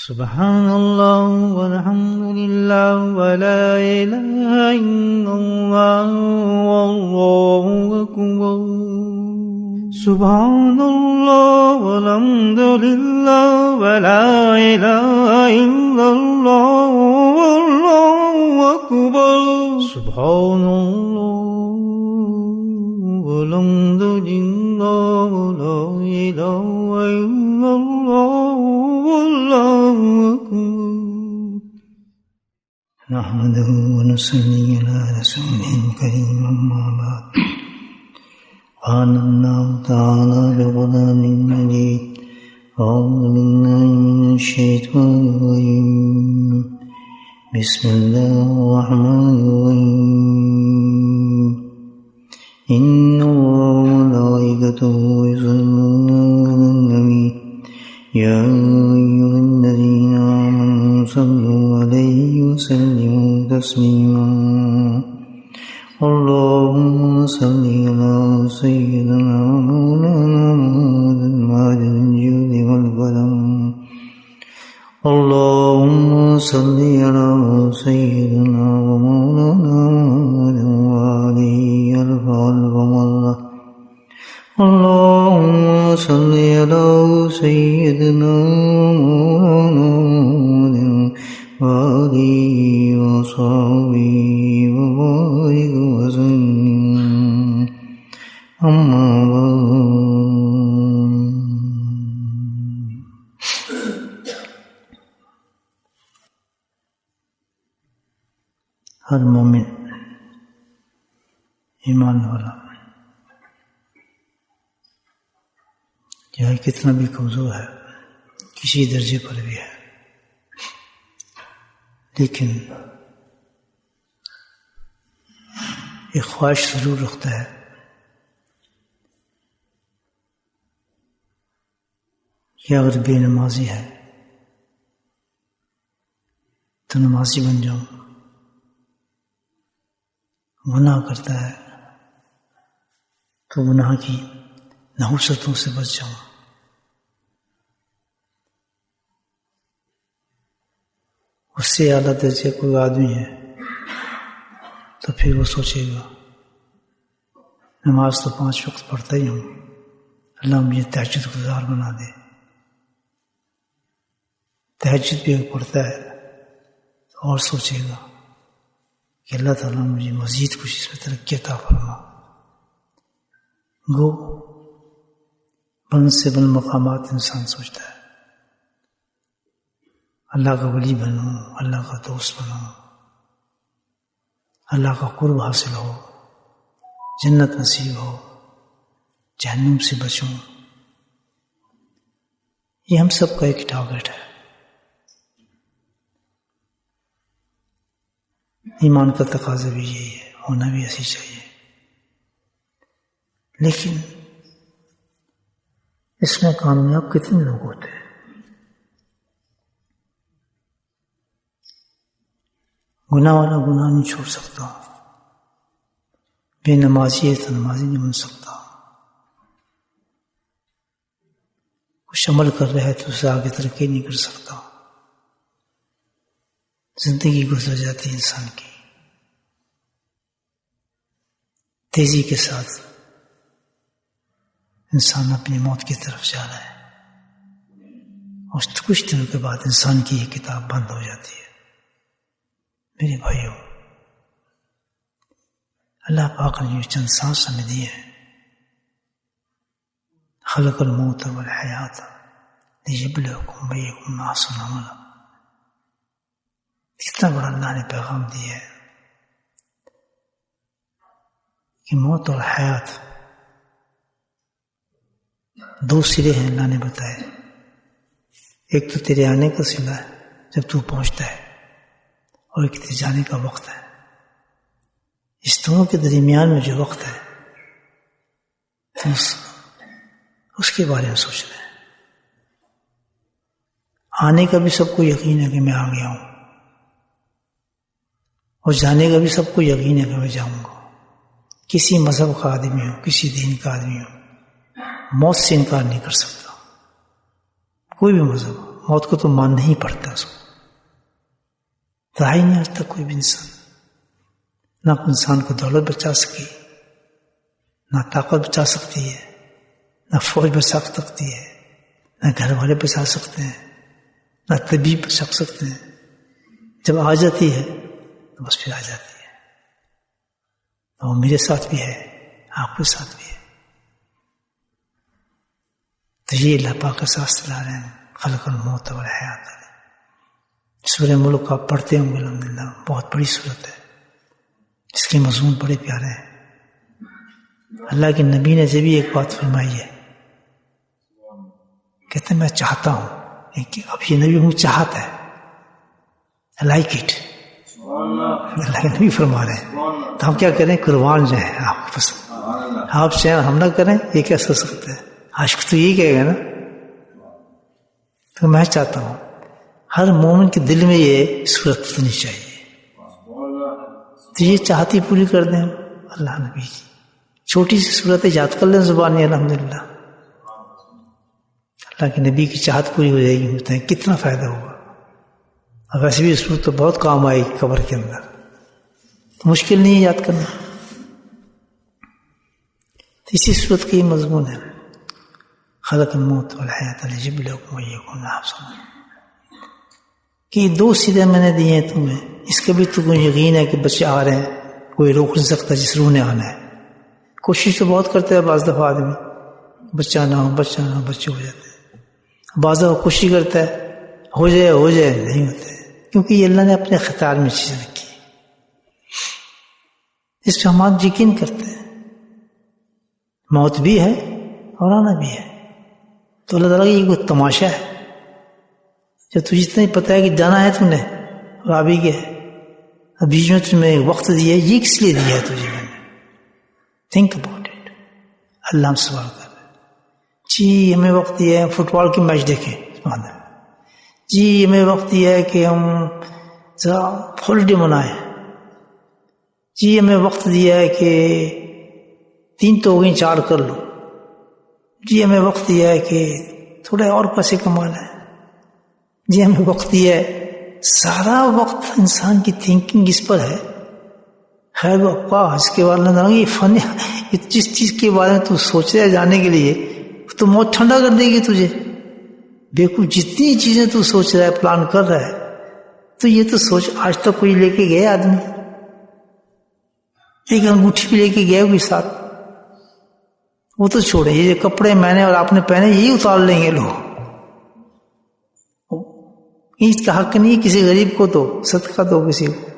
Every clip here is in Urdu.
سبحان اللہ والحمد للہ ولا الہ الا اللہ واللہ اکبر سبحان اللہ والحمد للہ ولا الہ الا اللہ واللہ اکبر سبحان اللہ والحمد للہ ولا الہ الا اللہ واللہ اکبر نحمده ونصلي على رسوله الكريم أما بعد قال الله تعالى بقرآن مجيد أعوذ بالله من الشيطان الرجيم بسم الله الرحمن الرحيم إن الله وملائكته يصلون على النبي يا أيها الذين آمنوا صلوا عليه وسلموا تسليما اللهم صل على سيدنا مولانا محمد الماجد الجود والكرم اللهم صل على سيدنا ومولانا محمد وآله ألف مرة اللهم صل على سيدنا مولانا محمد وآله وصحبه وبارك وسلم أما بعد ہر مومن ایمان والا چاہے کتنا بھی کمزور ہے کسی درجے پر بھی ہے لیکن ایک خواہش ضرور رکھتا ہے کہ اگر بے نمازی ہے تو نمازی بن جاؤں گناہ کرتا ہے تو گناہ کی نحوستوں سے بچ جاؤں اس سے اعلیٰ درجے کوئی آدمی ہے تو پھر وہ سوچے گا نماز تو 5 وقت پڑھتا ہی ہوں اللہ مجھے تہجد گزار بنا دے تہجد بھی پڑھتا ہے تو اور سوچے گا کہ اللہ تعالیٰ مجھے مزید کچھ اس میں ترقی عطا فرما گو بلند سے بلند مقامات انسان سوچتا ہے اللہ کا ولی بنوں اللہ کا دوست بنوں اللہ کا قرب حاصل ہو جنت نصیب ہو جہنم سے بچوں یہ ہم سب کا ایک ٹارگٹ ہے ایمان کا تقاضا بھی یہی ہے ہونا بھی ایسی چاہیے لیکن اس میں کامیاب کتنے لوگ ہوتے ہیں گناہ والا گناہ نہیں چھوڑ سکتا بے نمازی ہے تو نمازی نہیں بن سکتا کچھ عمل کر رہا ہے تو اسے آگے ترقی نہیں کر سکتا زندگی گزر جاتی ہے انسان کی تیزی کے ساتھ انسان اپنی موت کی طرف جا رہا ہے اور کچھ دنوں کے بعد انسان کی یہ کتاب بند ہو جاتی ہے میرے بھائیوں اللہ پاک نے جو چند سانس ہمیں دی ہے خلق الموت والحیات لیبلوکم ایکم احسن عملا کتنا بڑا اللہ نے پیغام دیا ہے کہ موت اور حیات 2 سرے ہیں اللہ نے بتائے ایک تو تیرے آنے کا صلہ ہے جب تو پہنچتا ہے اور ایک تیرے جانے کا وقت ہے اس دونوں کے درمیان میں جو وقت ہے اس کے بارے میں سوچ رہے ہیں آنے کا بھی سب کو یقین ہے کہ میں آ گیا ہوں اور جانے کا بھی سب کو یقین ہے کہ میں جاؤں گا کسی مذہب کا آدمی ہو کسی دین کا آدمی ہو موت سے انکار نہیں کر سکتا کوئی بھی مذہب موت کو تو ماننا ہی پڑتا ہے. اس کو رہا ہی نہیں آج تک کوئی بھی انسان. نہ انسان کو دولت بچا سکی، نہ طاقت بچا سکتی ہے، نہ فوج بچا سکتی ہے، نہ گھر والے بچا سکتے ہیں، نہ طبیب بچا سکتے ہیں. جب آ جاتی ہے تو بس پھر آ جاتی ہے. وہ میرے ساتھ بھی ہے، آپ کے ساتھ بھی ہے. تو یہ اللہ پاک کا ساتھ لا رہے ہیں، خلق الموت والحیات. سورہ ملک آپ پڑھتے ہوں گے الحمدللہ، بہت بڑی صورت ہے، اس کے مضمون بڑے پیارے ہیں. اللہ کے نبی نے جب بھی ایک بات فرمائی ہے، کہتے ہیں میں چاہتا ہوں، اب یہ نبی ہوں چاہتا ہے، لائک اٹ. اللہ کے نبی فرما رہے ہیں تو ہم کیا کریں؟ قربان جائیں. آپ پسند آپ چاہیں ہم نہ کریں، یہ کیسے ہو سکتا ہے؟ عاشق تو یہی کہے گا نا. تو میں چاہتا ہوں ہر مومن کے دل میں یہ صورت ہونی چاہیے. تو یہ چاہتی پوری کر دیں اللہ نبی کی. چھوٹی سی صورت یاد کر لیں زبانی الحمدللہ، اللہ کے نبی کی چاہت پوری ہو جائے گی. ہوتا ہے کتنا فائدہ ہوگا. اب ویسے بھی صورت تو بہت کام آئے گی قبر کے اندر، تو مشکل نہیں ہے یاد کرنا. تو اسی صورت کا یہ مضمون ہے، خلق الموت والحیات لیبلوکم ایکم احسن. کہ یہ 2 سیدھے میں نے دیے ہیں تمہیں، اس کا بھی تمہیں یقین ہے کہ بچے آ رہے ہیں، کوئی روک نہیں سکتا جس روح نے آنا ہے. کوشش تو بہت کرتے ہیں بعض دفعہ آدمی، بچہ نہ ہو بچہ نہ ہو، بچے ہو جاتے ہیں. بعض دفعہ کوشش کرتا ہے ہو جائے نہیں ہوتے، کیونکہ یہ اللہ نے اپنے اختیار میں چیزیں رکھی ہیں، اس پہ ہم آج یقین کرتے ہیں. موت بھی ہے اور آنا بھی ہے. تو اللہ تعالیٰ کا یہ کوئی تماشا ہے؟ جب تجھے اتنا ہی پتہ ہے کہ جانا ہے تم نے اور آ بھی گیا، اب بیچ میں تمہیں وقت دیا ہے، یہ کس لیے دیا ہے تجھے میں نے؟ Think about it. اللہ ہم سوال کر رہے ہیں، جی ہمیں وقت دیا ہے فٹ بال کی میچ دیکھیں، جی ہمیں وقت دیا ہے کہ ہم ذرا ہالیڈے منائیں، جی ہمیں وقت دیا ہے کہ 3 تو ہو گئی 4 کر لو، جی ہمیں وقت دیا ہے کہ تھوڑے اور پیسے کمانا ہے، جی ہمیں وقت دیا ہے. سارا وقت انسان کی تھنکنگ اس پر ہے. خیر وقت اس کے بارے میں یہ فن، جس چیز کے بارے میں تو سوچ رہا ہے جانے کے لیے، تو موت ٹھنڈا کر دے گی تجھے. بیوقوف جتنی چیزیں تو سوچ رہا ہے، پلان کر رہا ہے، تو یہ تو سوچ آج تک کوئی لے کے گیا آدمی؟ ایک انگوٹھی بھی لے کے گیا کوئی ساتھ؟ وہ تو چھوڑے، یہ جو کپڑے میں نے اور آپ نے پہنے یہی اتار لیں گے لوگ. اس کا حق نہیں کسی غریب کو دو، صدقہ دو کسی کو.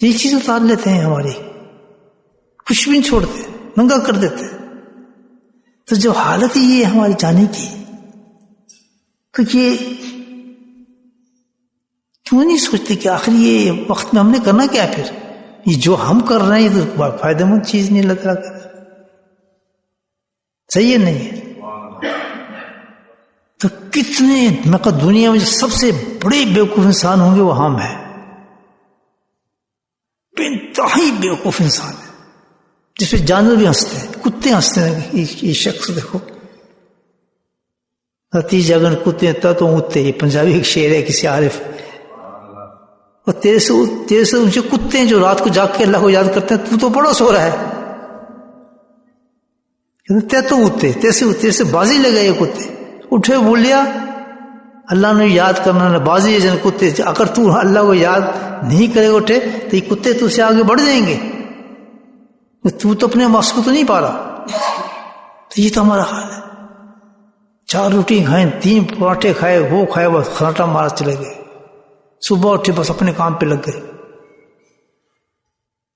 یہ چیز اتار لیتے ہیں ہماری، کچھ بھی نہیں چھوڑتے، ننگا کر دیتے. تو جو حالت یہ ہے ہماری جانے کی، تو یہ کیوں نہیں سوچتے کہ آخر یہ وقت میں ہم نے کرنا کیا ہے؟ پھر یہ جو ہم کر رہے ہیں یہ تو فائدہ مند چیز نہیں لگ رہا کر رہا. صحیح ہے نہیں ہے؟ تو کتنے میں کہا دنیا میں جو سب سے بڑے بیوقوف انسان ہوں گے وہ ہم ہیں. بے انتہائی بیوقوف انسان ہے، جس پہ جانور بھی ہنستے ہیں، کتے ہنستے ہیں. یہ شخص دیکھو، تیس جگہ کتے تو اٹھتے. یہ پنجابی ایک شعر ہے کسی عارف، اور تیرے سے اونچے کتے ہیں جو رات کو جاگ کے اللہ کو یاد کرتے ہیں، تو بڑا سو رہا ہے. تو اٹھتے تیرے سے بازی لگا. یہ کتے اٹھے بول لیا اللہ نے یاد کرنا نہ بازی ہے جن کتے. اگر تو اللہ کو یاد نہیں کرے اٹھے تو یہ کتے تو سے آگے بڑھ جائیں گے. تو اپنے مقصد کو تو نہیں پا رہا. تو یہ تو ہمارا حال ہے. 4 روٹی کھائیں، 3 پراٹھے کھائے، وہ کھائے، بس خراٹا مارا چلے گئے. صبح اٹھے بس اپنے کام پہ لگ گئے.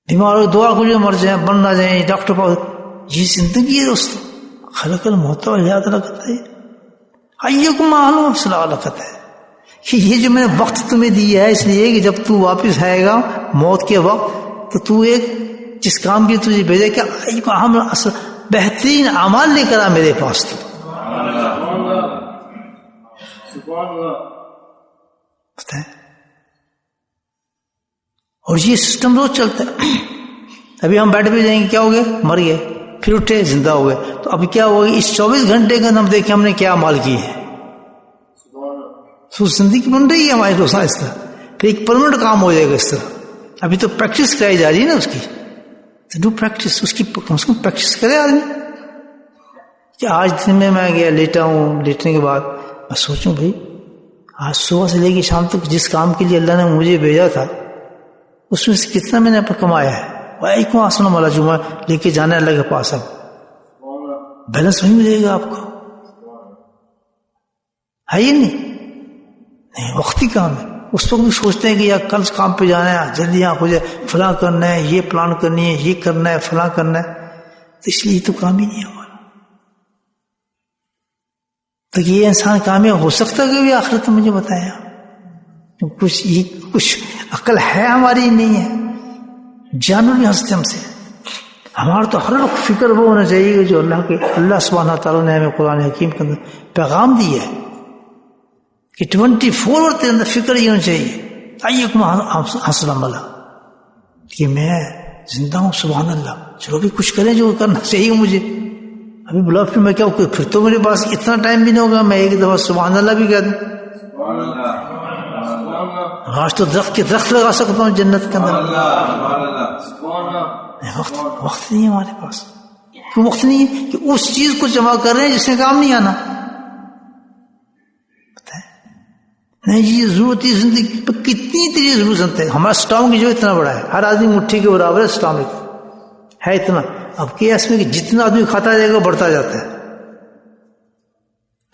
بیمار دعا کو جو مر جائیں، بن نہ جائیں، ڈاکٹر پاس. یہ زندگی ہے دوستو. خلق الموت والحیات لگتا ہے ایکم احسن صلاح لگتا ہے کہ یہ جو میں نے وقت تمہیں دیا ہے اس لیے کہ جب تو واپس آئے گا موت کے وقت تو تو ایک جس کام کی تجھے بھیجے کہ ہم بہترین اعمال لے کر آ میرے پاس. تو پتہ ہے اور یہ سسٹم روز چلتا ہے. ابھی ہم بیٹھ پہ جائیں گے، کیا ہو گیا؟ مر گئے، پھر اٹھے زندہ ہو گئے. تو اب کیا ہو گیا؟ اس 24 گھنٹے کا ہم دیکھیں ہم نے کیا عمل کی ہے. تو زندگی بن رہی ہے ہماری روزانہ اس طرح، پھر ایک پرمنٹ کام ہو جائے گا اس طرح. ابھی تو پریکٹس کرائی جا رہی ہے نا اس کی، تو ڈو پریکٹس، اس کی کم سے کم پریکٹس کرے آدمی. کہ آج دن میں گیا لیٹا ہوں، لیٹنے کے بعد میں سوچوں بھائی آج صبح سے لے کے شام تک جس کام کے لیے اللہ نے مجھے بھیجا تھا اس میں سے کتنا میں نے کمایا ہے. بھائی کیوں آسن والا جمعہ لے کے جانا اللہ کے پاس، اب بیلنس وہی ملے گا آپ کو، ہے یہ نہیں وقتی کام ہے. اس وقت بھی سوچتے ہیں کہ یار کل کام پہ جانا ہے، جلدی آنکھ ہو جائے، فلاں کرنا ہے، یہ پلان کرنی ہے، یہ کرنا ہے، فلاں کرنا ہے. تو اس لیے تو کام ہی نہیں ہمارا. تو یہ انسان کامیاب ہو سکتا ہے کہ آخرت میں مجھے بتایا کچھ عقل ہے ہماری نہیں ہے. جانور بھی ہنستے ہم سے. ہمارا تو ہر وقت فکر وہ ہونا چاہیے کہ جو اللہ سبحانہ تعالیٰ نے ہمیں قرآن حکیم کے اندر پیغام دیا ہے کہ 24 آور کے اندر فکر یہ ہونا چاہیے ایکم حسن اللہ کہ میں زندہ ہوں. سبحان اللہ. چلو بھی کچھ کریں جو کرنا چاہیے مجھے. ابھی بلا پھر میں کیا پھر تو میرے پاس اتنا ٹائم بھی نہیں ہوگا میں ایک دفعہ سبحان اللہ بھی کہہ دوں. آج تو درخت لگا سکتا ہوں جنت کے اندر. وقت نہیں ہے ہمارے پاس. کیوں وقت نہیں ہے؟ کہ اس چیز کو جمع کر رہے ہیں جس میں کام نہیں آنا. نہیں جی ضرورت ہے زندگی پر کتنی تیری ضرورت ہے. ہمارا اسٹامک جو اتنا بڑا ہے، ہر آدمی مٹھی کے برابر ہے اسٹامک ہے اتنا. اب کیا اس میں کہ جتنا آدمی کھاتا جائے گا بڑھتا جاتا ہے.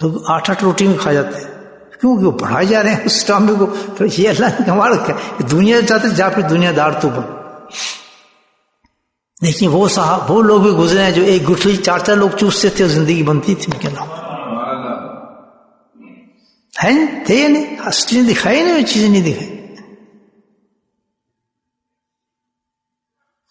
لوگ 8 روٹی میں کھا جاتے ہیں کیونکہ وہ بڑھائے جا رہے ہیں اس اسٹامک کو. تو یہ اللہ نے کمال رکھا ہے. دنیا چاہتے جا پھر دنیا دار تو بن. لیکن وہ صاحب وہ لوگ بھی گزرے ہیں جو ایک گٹھلی 4 لوگ چوستے تھے اور زندگی بنتی تھی ان کے نام ہے تھے یا نہیں. ہسٹری نے دکھائی نہیں، چیزیں نہیں دکھائی.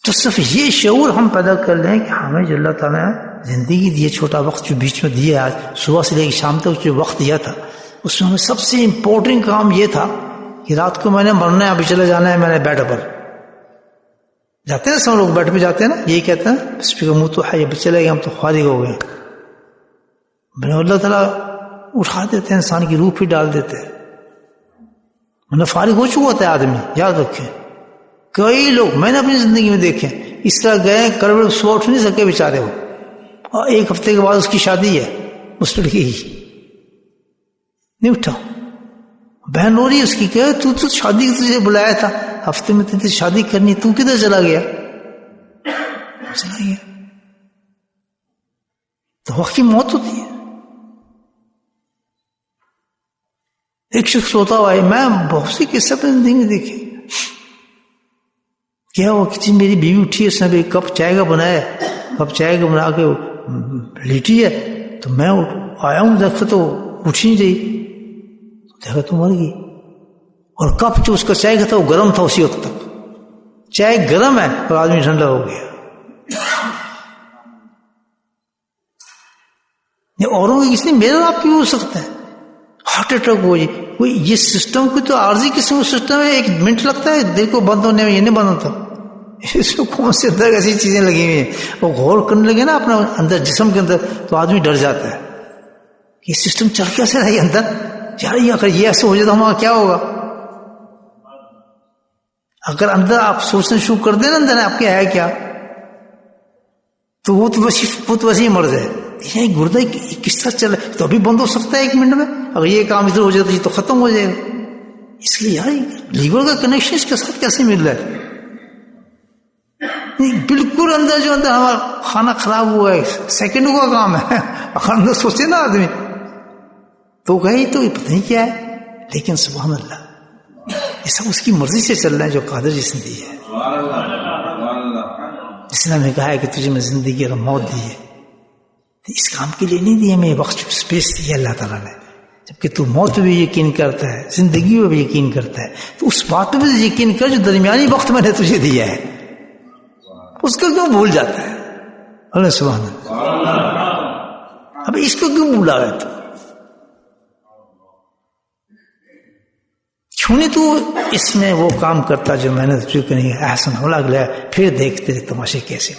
تو صرف یہ شعور ہم پیدا کر لیں کہ ہمیں جو اللہ تعالیٰ نے زندگی دی، چھوٹا وقت جو بیچ میں دیا، آج صبح سے لے کے شام تک جو وقت دیا تھا اس میں ہمیں سب سے امپورٹنٹ کام یہ تھا کہ رات کو میں نے مرنا ہے، ابھی چلے جانا ہے. میں نے بیڈ پر جاتے ہیں، سب لوگ بیڈ پہ جاتے ہیں نا، یہی کہتے ہیں اسپیکر منہ تو ہے ابھی چلے گئے ہم تو فارغ ہو گئے. میں نے اللہ تعالیٰ اٹھا دیتے ہیں، انسان کی روح پہ ڈال دیتے ہیں. میں نے فارغ ہو چکا ہوتا ہے آدمی. یاد رکھیں کئی لوگ میں نے اپنی زندگی میں دیکھے اس طرح گئے کروڑ صبح اٹھ نہیں سکے بیچارے وہ، اور 1 ہفتے کے بعد اس کی شادی ہے اس لڑکی کی، نہیں اٹھا. بہن ہو رہی ہے اس کی، کہ تو شادی تجھے بلایا تھا ہفتے میں تجھے شادی کرنی، تو کدھر چلا گیا؟ چلا گیا. تو وقت کی موت ہوتی ہے. ایک شخص ہوتا ہوا ہے، میں بہت سی قصے اپنی زندگی میں دیکھے. کیا ہوا کہ میری بیوی اٹھی ہے، اس نے ایک کپ چائے کا بنایا، کپ چائے کا بنا کے لیٹی ہے. تو میں آیا ہوں دیکھا تو اٹھ نہیں رہی. دیکھا تو مر گئی. اور کپ جو اس کا چائے کا تھا وہ گرم تھا اسی وقت تک. چائے گرم ہے اور آدمی ٹھنڈا ہو گیا. اوروں کی کس نے میرا آپ کی ہو سکتا ہے، ہارٹ اٹیک ہو جائے کوئی. یہ سسٹم کوئی تو عارضی قسم کا سسٹم ہے. 1 منٹ لگتا ہے دل کو بند ہونے میں، یہ نہیں بند ہوتا. اس کو کون سے اندر ایسی چیزیں لگی ہوئی ہیں. وہ غور کرنے لگے نا اپنا اندر جسم کے اندر تو آدمی ڈر جاتا ہے. یہ سسٹم چل کیسے رہا ہے اندر یار؟ یہ اگر یہ ایسے ہو جائے تو ہمارا کیا ہوگا؟ اگر اندر آپ سوچنا شروع کر دیں نا اندر آپ کے ہے کیا، تو وہ تو ویسے ہی مر جائے. یہ گردہ کس طرح چل رہا ہے تو ابھی بند ہو سکتا ہے 1 منٹ میں. اگر یہ کام ادھر ہو جائے تو ختم ہو جائے گا. اس لیے یار لیور کا کنیکشن اس کے ساتھ کیسے مل رہا ہے؟ بالکل اندر جو اندر ہمارا کھانا خراب ہوا ہے، سیکنڈوں کا کام ہے. اگر اندر سوچے نا آدمی تو کہیں تو یہ پتہ نہیں کیا ہے. لیکن سبحان اللہ یہ سب اس کی مرضی سے چل رہا ہے جو قادر جس نے دی ہے. جس نے ہمیں کہا ہے کہ تجھے میں زندگی اور موت دی ہے، اس کام کے لیے نہیں دی ہمیں وقت اسپیس دی ہے اللہ تعالیٰ نے. جبکہ تو موت پہ بھی یقین کرتا ہے، زندگی پہ بھی یقین کرتا ہے، تو اس بات پہ بھی یقین کر جو درمیانی وقت میں نے تجھے دیا ہے اس کو کیوں بھول جاتا ہے؟ اللہ سبحان اللہ. اب اس کو کیوں بھولا ہے؟ تو کیوں نہیں تو اس میں وہ کام کرتا جو میں نے تجھے نہیں ہے؟ احسن ہو لگا پھر دیکھتے تماشے کیسے.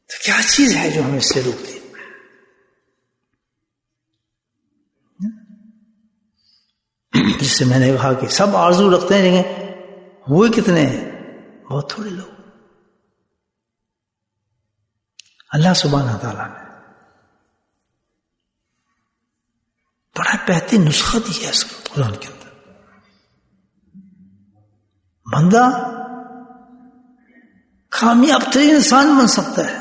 تو کیا چیز ہے جو ہمیں اس سے روکتی؟ جس سے میں نے کہا کہ سب آرزو رکھتے ہیں لیکن ہوئے کتنے ہیں؟ بہت تھوڑے لوگ. اللہ سبحانہ تعالیٰ نے بڑا بہترین نسخہ دیا ہے اس کو قرآن کے اندر. بندہ کامیاب ترین انسان بن سکتا ہے،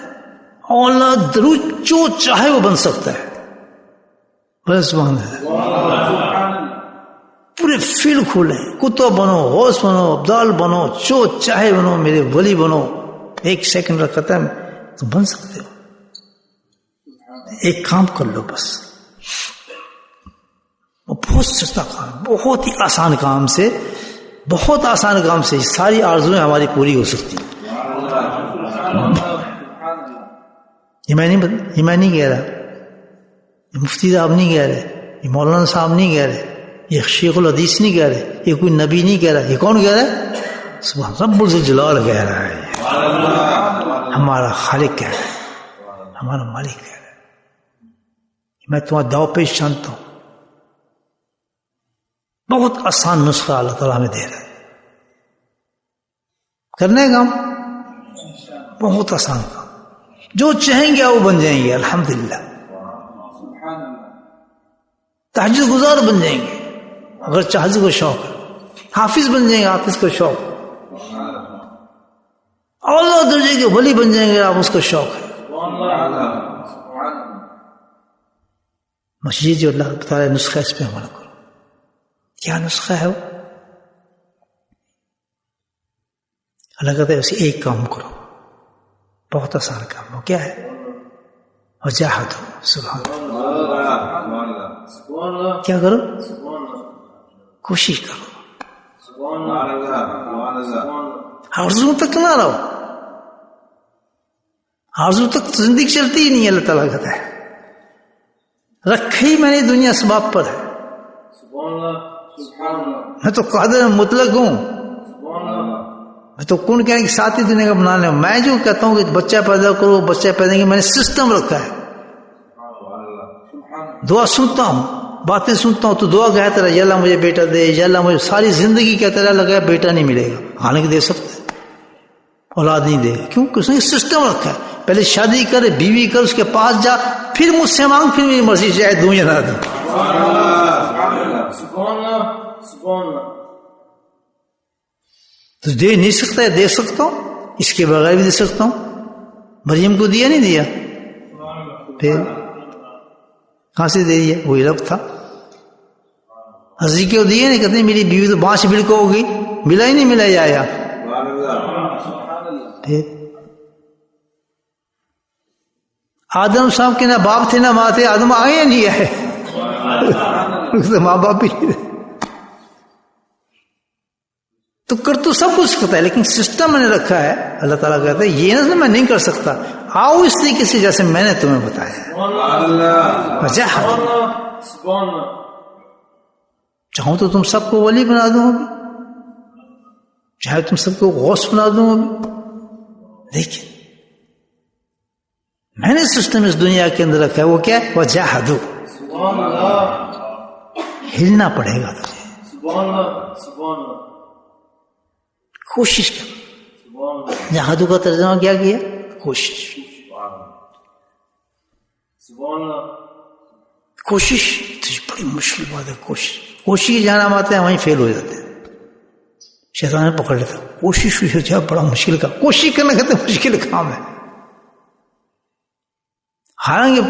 اولاد درود جو چاہے وہ بن سکتا ہے. بڑا سبحان اللہ. پورے فیلڈ کھولیں، کتب بنو، غوث بنو، ابدال بنو، جو چاہے بنو، میرے ولی بنو. 1 سیکنڈ رکھتا ہے تو بن سکتے ہو. ایک کام کر لو بس، بہت سستا کام، بہت ہی آسان کام سے، بہت آسان کام سے ساری آرزویں ہماری پوری ہو سکتی ہیں. یہ میں نہیں کہہ رہا، یہ مفتی صاحب نہیں کہہ رہے، یہ مولانا صاحب نہیں کہہ رہے، یہ شیخ الحدیث نہیں کہہ رہے، یہ کوئی نبی نہیں کہہ رہا. یہ کون کہہ رہا ہے؟ سبحان رب الجلال کہہ رہا ہے. ہمارا خالق کہہ رہا ہے، ہمارا مالک کہہ رہا ہے. میں تمہارا داؤ پیش جانتا ہوں. بہت آسان نسخہ اللہ تعالیٰ ہمیں دے رہا ہے. کرنے کا کام بہت آسان کام، جو چاہیں گے وہ بن جائیں گے. الحمدللہ تہجد گزار بن جائیں گے اگر تہجد کو شوق ہے. حافظ بن جائیں گے، حافظ کو شوق. اعلیٰ درجے کے ولی بن جائیں گے، آپ اس کو شوق ہے. مسجد جو اللہ تعالیٰ نسخہ، اس پہ عمل کرو. کیا نسخہ ہے وہ؟ اللہ کہتا ہے اسے ایک کام کرو، بہت آسان کام ہو. کیا ہے؟ وجاہدوا. سبحان اللہ. کیا کرو؟ کوشش کرو. آرزو تک نہ رہو، آرزو تک زندگی چلتی ہی نہیں ہے. اللہ تعالیٰ کہتا ہے رکھی میں نے دنیا اسباب پر ہے. میں تو قادر مطلق ہوں، میں تو کون کہنے کی ساتھی دنیا کا بنا لیں. میں جو کہتا ہوں کہ بچہ پیدا کرو، بچہ پیدا کریں، میں نے سسٹم رکھا ہے. دعا سنتا ہوں، باتیں سنتا ہوں تو دعا کہتا رہا یا اللہ مجھے بیٹا دے، یا اللہ مجھے. ساری زندگی کہتا رہا لگا بیٹا نہیں ملے گا. حالانکہ دے سکتا ہے، اولاد نہیں دے گا. کیوں کہ اس نے سسٹم رکھا ہے. پہلے شادی کر، بیوی کر، اس کے پاس جا، پھر مجھ سے مانگ، پھر میری مرضی چاہے دوں یا نہ دوں. تو دے نہیں سکتا ہے، دے سکتا ہوں، اس کے بغیر بھی دے سکتا ہوں. مریم کو دیا نہیں دیا؟ پھر کہاں سے دے دیا؟ وہی رب تھا. حضرت کو دیے نہیں، کہتے میری بیوی تو 5 بل کو ہوگی، ملا ہی نہیں ملا آیا. پھر آدم صاحب کے نہ باپ تھے نہ ماں تھے، آدم آگے یا نہیں آئے؟ ماں باپ بھی نہیں. تو کر تو سب کچھ سکتا ہے، لیکن سسٹم میں نے رکھا ہے. اللہ تعالیٰ کہتا ہے یہ نہ میں نہیں کر سکتا، آؤ اس طریقے سے جیسے میں نے تمہیں بتایا. چاہوں تو تم سب کو ولی بنا دوں ابھی، چاہے تم سب کو غوث بنا دوں ابھی، لیکن میں نے سسٹم اس دنیا کے اندر رکھا ہے. وہ کیا ہے؟ وجاہدوا. ہلنا پڑے گا تجھے، کوشش کر. جہادو کا ترجمہ کیا کیا؟ کوشش. کوشش بڑی مشکل بات ہے. کوشش کے جہاں ہم آتے ہیں وہیں فیل ہو جاتے ہیں. شیطان پکڑ لیتا ہے. کوشش ہوئی بڑا مشکل کا، کوشش کرنا کہتے ہیں مشکل کام ہے. حالانکہ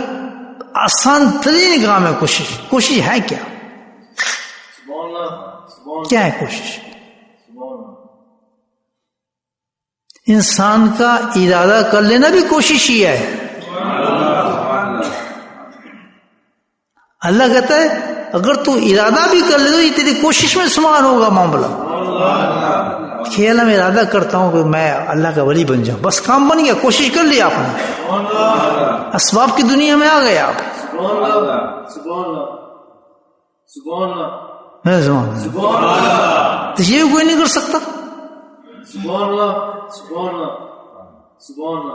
آسان ترین کام ہے کوشش. کوشش ہے کیا؟ کیا ہے کوشش؟ انسان کا ارادہ کر لینا بھی کوشش ہی ہے. اللہ کہتا ہے اگر تو ارادہ بھی کر لے تو یہ تیری کوشش میں شمار ہوگا معاملہ. کہ اللہ میں ارادہ کرتا ہوں کہ میں اللہ کا ولی بن جاؤں، بس کام بن گیا، کوشش کر لی آپ نے، اسباب کی دنیا میں آ گئے آپ. تو یہ کوئی نہیں کر سکتا.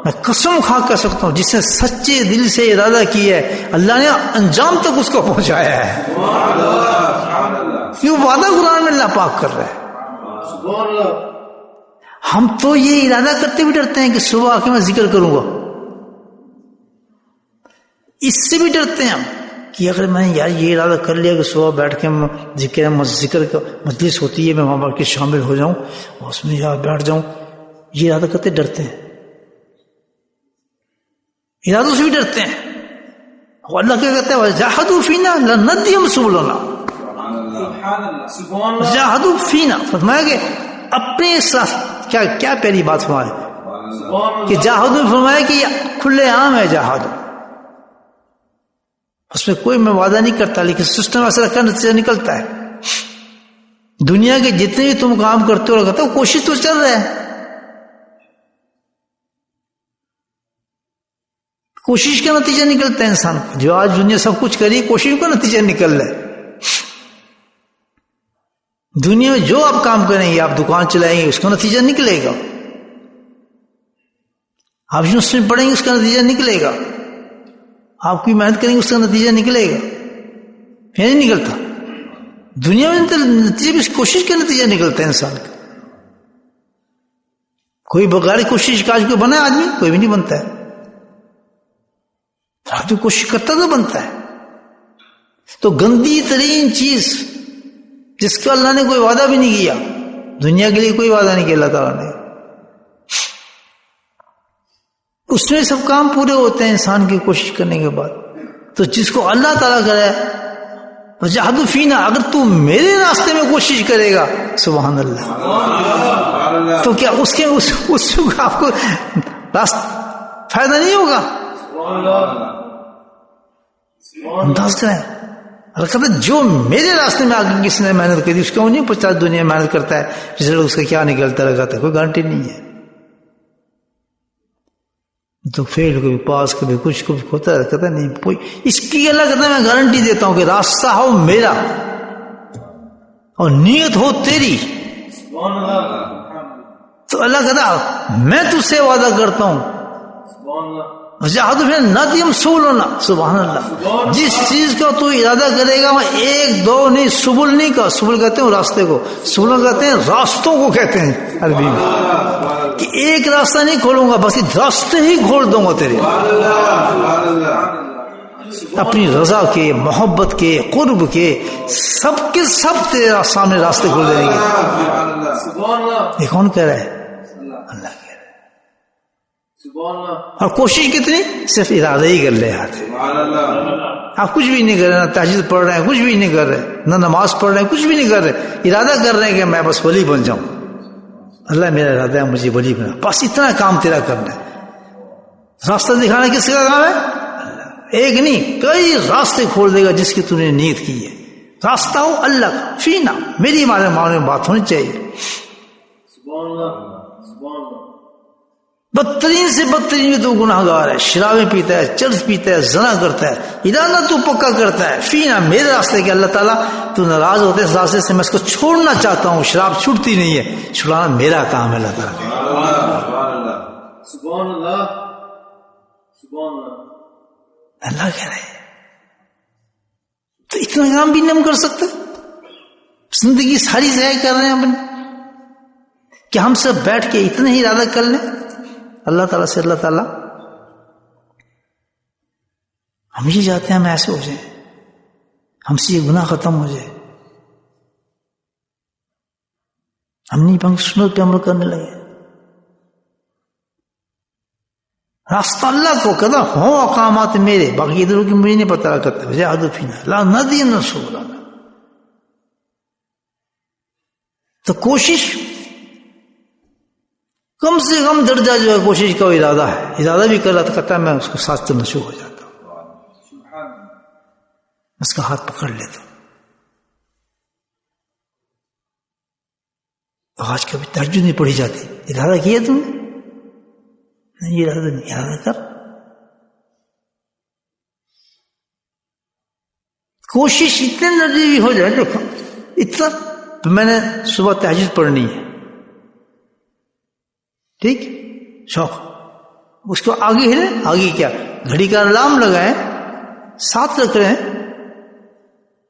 میں قسم کھا کر سکتا ہوں جس نے سچے دل سے ارادہ کیا ہے اللہ نے انجام تک اس کو پہنچایا ہے. یہ وعدہ قرآن میں اللہ پاک کر رہا ہے. ہم تو یہ ارادہ کرتے بھی ڈرتے ہیں کہ صبح آ کے میں ذکر کروں گا. اس سے بھی ڈرتے ہیں ہم کہ اگر میں نے یار یہ ارادہ کر لیا کہ صبح بیٹھ کے ذکر کا مجلس ہوتی ہے میں وہاں بیٹھ کے شامل ہو جاؤں اور اس میں یار بیٹھ جاؤں, یہ ارادہ کرتے ڈرتے ہیں, ارادوں سے بھی ڈرتے ہیں. اور اللہ کیا کہتا ہے جاہدوا فینا لنہدیہم سبلنا, جاہدوا فینا, فرمایا کہ اپنے ساتھ کیا پہلی بات فرمایا کہ جاہدوا, فرمایا کہ یہ کھلے عام ہے جاہدوا, اس میں کوئی میں وعدہ نہیں کرتا لیکن سسٹم ایسا رکھا نتیجہ نکلتا ہے. دنیا کے جتنے بھی تم کام کرتے ہو کہتے ہو کوشش تو چل رہا ہے, کوشش کا نتیجہ نکلتا ہے انسان کو. جو آج دنیا سب کچھ کری کوشش کا نتیجہ نکل رہا ہے. دنیا میں جو آپ کام کریں گے, آپ دکان چلائیں گے اس کا نتیجہ نکلے گا, آپ یونیورسٹی میں پڑھیں گے اس کا نتیجہ نکلے گا, آپ کی محنت کریں گے اس کا نتیجہ نکلے گا. پھر نہیں نکلتا دنیا میں نتیجہ بھی کوشش کا نتیجہ نکلتا ہے انسان کا. کوئی بغیر کوشش کا آج کوئی بنا آدمی کوئی بھی نہیں بنتا ہے. آدمی کوشش کرتا تو بنتا ہے. تو گندی ترین چیز جس کا اللہ نے کوئی وعدہ بھی نہیں کیا, دنیا کے لیے کوئی وعدہ نہیں کیا اللہ تعالیٰ نے, اس میں سب کام پورے ہوتے ہیں انسان کی کوشش کرنے کے بعد. تو جس کو اللہ تعالیٰ کرے وجاہدوا فینا, اگر تو میرے راستے میں کوشش کرے گا سبحان اللہ, تو کیا اس کے اس آپ کو فائدہ نہیں ہوگا؟ انداز کریں. اللہ کہتا ہے جو میرے راستے میں آگے کس نے محنت کری اس کو نہیں پوچھتا دنیا میں محنت کرتا ہے رزلٹ اس کا کیا نکلتا لگاتا ہے, کوئی گارنٹی نہیں ہے. تو فیل کبھی پاس کبھی کچھ ہوتا ہے, کہتا نہیں کوئی اس کی. اللہ کہتا ہے میں گارنٹی دیتا ہوں کہ راستہ ہو میرا اور نیت ہو تیری. تو اللہ کہتا میں تجھ سے وعدہ کرتا ہوں ندیم سبلنا, سبحان اللہ, جس چیز کا تو ارادہ کرے گا میں ایک دو نہیں, سبل نہیں کا, سبل کہتے ہیں راستے کو, سبل کہتے ہیں راستوں کو کہتے ہیں عربی میں, کہ ایک راستہ نہیں کھولوں گا بس راستے ہی کھول دوں گا تیرے, اپنی رضا کے, محبت کے, قرب کے, سب کے سب تیرے سامنے راستے کھول دیں گے. یہ کون کہہ رہا ہے؟ اللہ کہہ رہا ہے. اور کوشش کتنی؟ صرف ارادہ ہی کر لے ہاتھ. آپ کچھ بھی نہیں کر رہے, نہ تہجد پڑھ رہے ہیں کچھ بھی نہیں کر رہے, نہ نماز پڑھ رہے ہیں کچھ بھی نہیں کر رہے, ارادہ کر رہے ہیں کہ میں بس ولی بن جاؤں. اللہ میرا ارادہ ہے مجھے ولی بنا, بس اتنا کام تیرا کرنا ہے. راستہ دکھانا کس کا کام ہے؟ اللہ. ایک نہیں کئی راستے کھول دے گا جس کی تم نے نیت کی ہے. راستہ ہو اللہ کا فینا, میری ہمارے معاملے میں بات ہونی چاہیے. بدترین سے بدترین میں تو گناہ گار ہے, شرابیں پیتا ہے, چرس پیتا ہے, زنا کرتا ہے, ارادہ تو پکا کرتا ہے فینا میرے راستے کے. اللہ تعالیٰ تو ناراض ہوتے اس راستے سے, میں اس کو چھوڑنا چاہتا ہوں, شراب چھوٹتی نہیں ہے, چھڑانا میرا کام ہے. اللہ تعالیٰ اللہ کہہ رہے ہیں. تو اتنا کام بھی نہیں ہم کر سکتے, زندگی ساری ضائع کر رہے ہیں اپنے, کہ ہم سب بیٹھ کے اتنا ہی ارادہ کر لیں اللہ تعالیٰ سے. اللہ تعالیٰ ہم یہ چاہتے ہیں ہم ایسے ہو جائیں, ہم سے یہ گناہ ختم ہو جائے, ہم نہیں پنکھ سنت پہ عمل کرنے لگے. راستہ اللہ کو کہتا ہوں اقامات میرے, باقی ادھر کی مجھے نہیں پتہ کرتا. وجاہدوا فینا لا ندیم سبلنا. تو کوشش کم سے کم درجہ جو ہے کوشش کا ارادہ ہے, ارادہ بھی کر رہا تو کہتا ہے میں اس کو ساتھ چلنا شروع ہو جاتا ہوں, اس کا ہاتھ پکڑ لیتا ہوں. آج کبھی تہجد نہیں پڑھی جاتی, ارادہ کیا تم نے؟ نہیں ارادہ نہیں, ارادہ کر. کوشش اتنے درجے بھی ہو جائے, دیکھو اتنا میں نے صبح تہجد پڑھنی ہے, ٹھیک شوق, اس کو آگے ہلے, آگے کیا گھڑی کا الارم لگائیں, 7 رکھ رہے ہیں,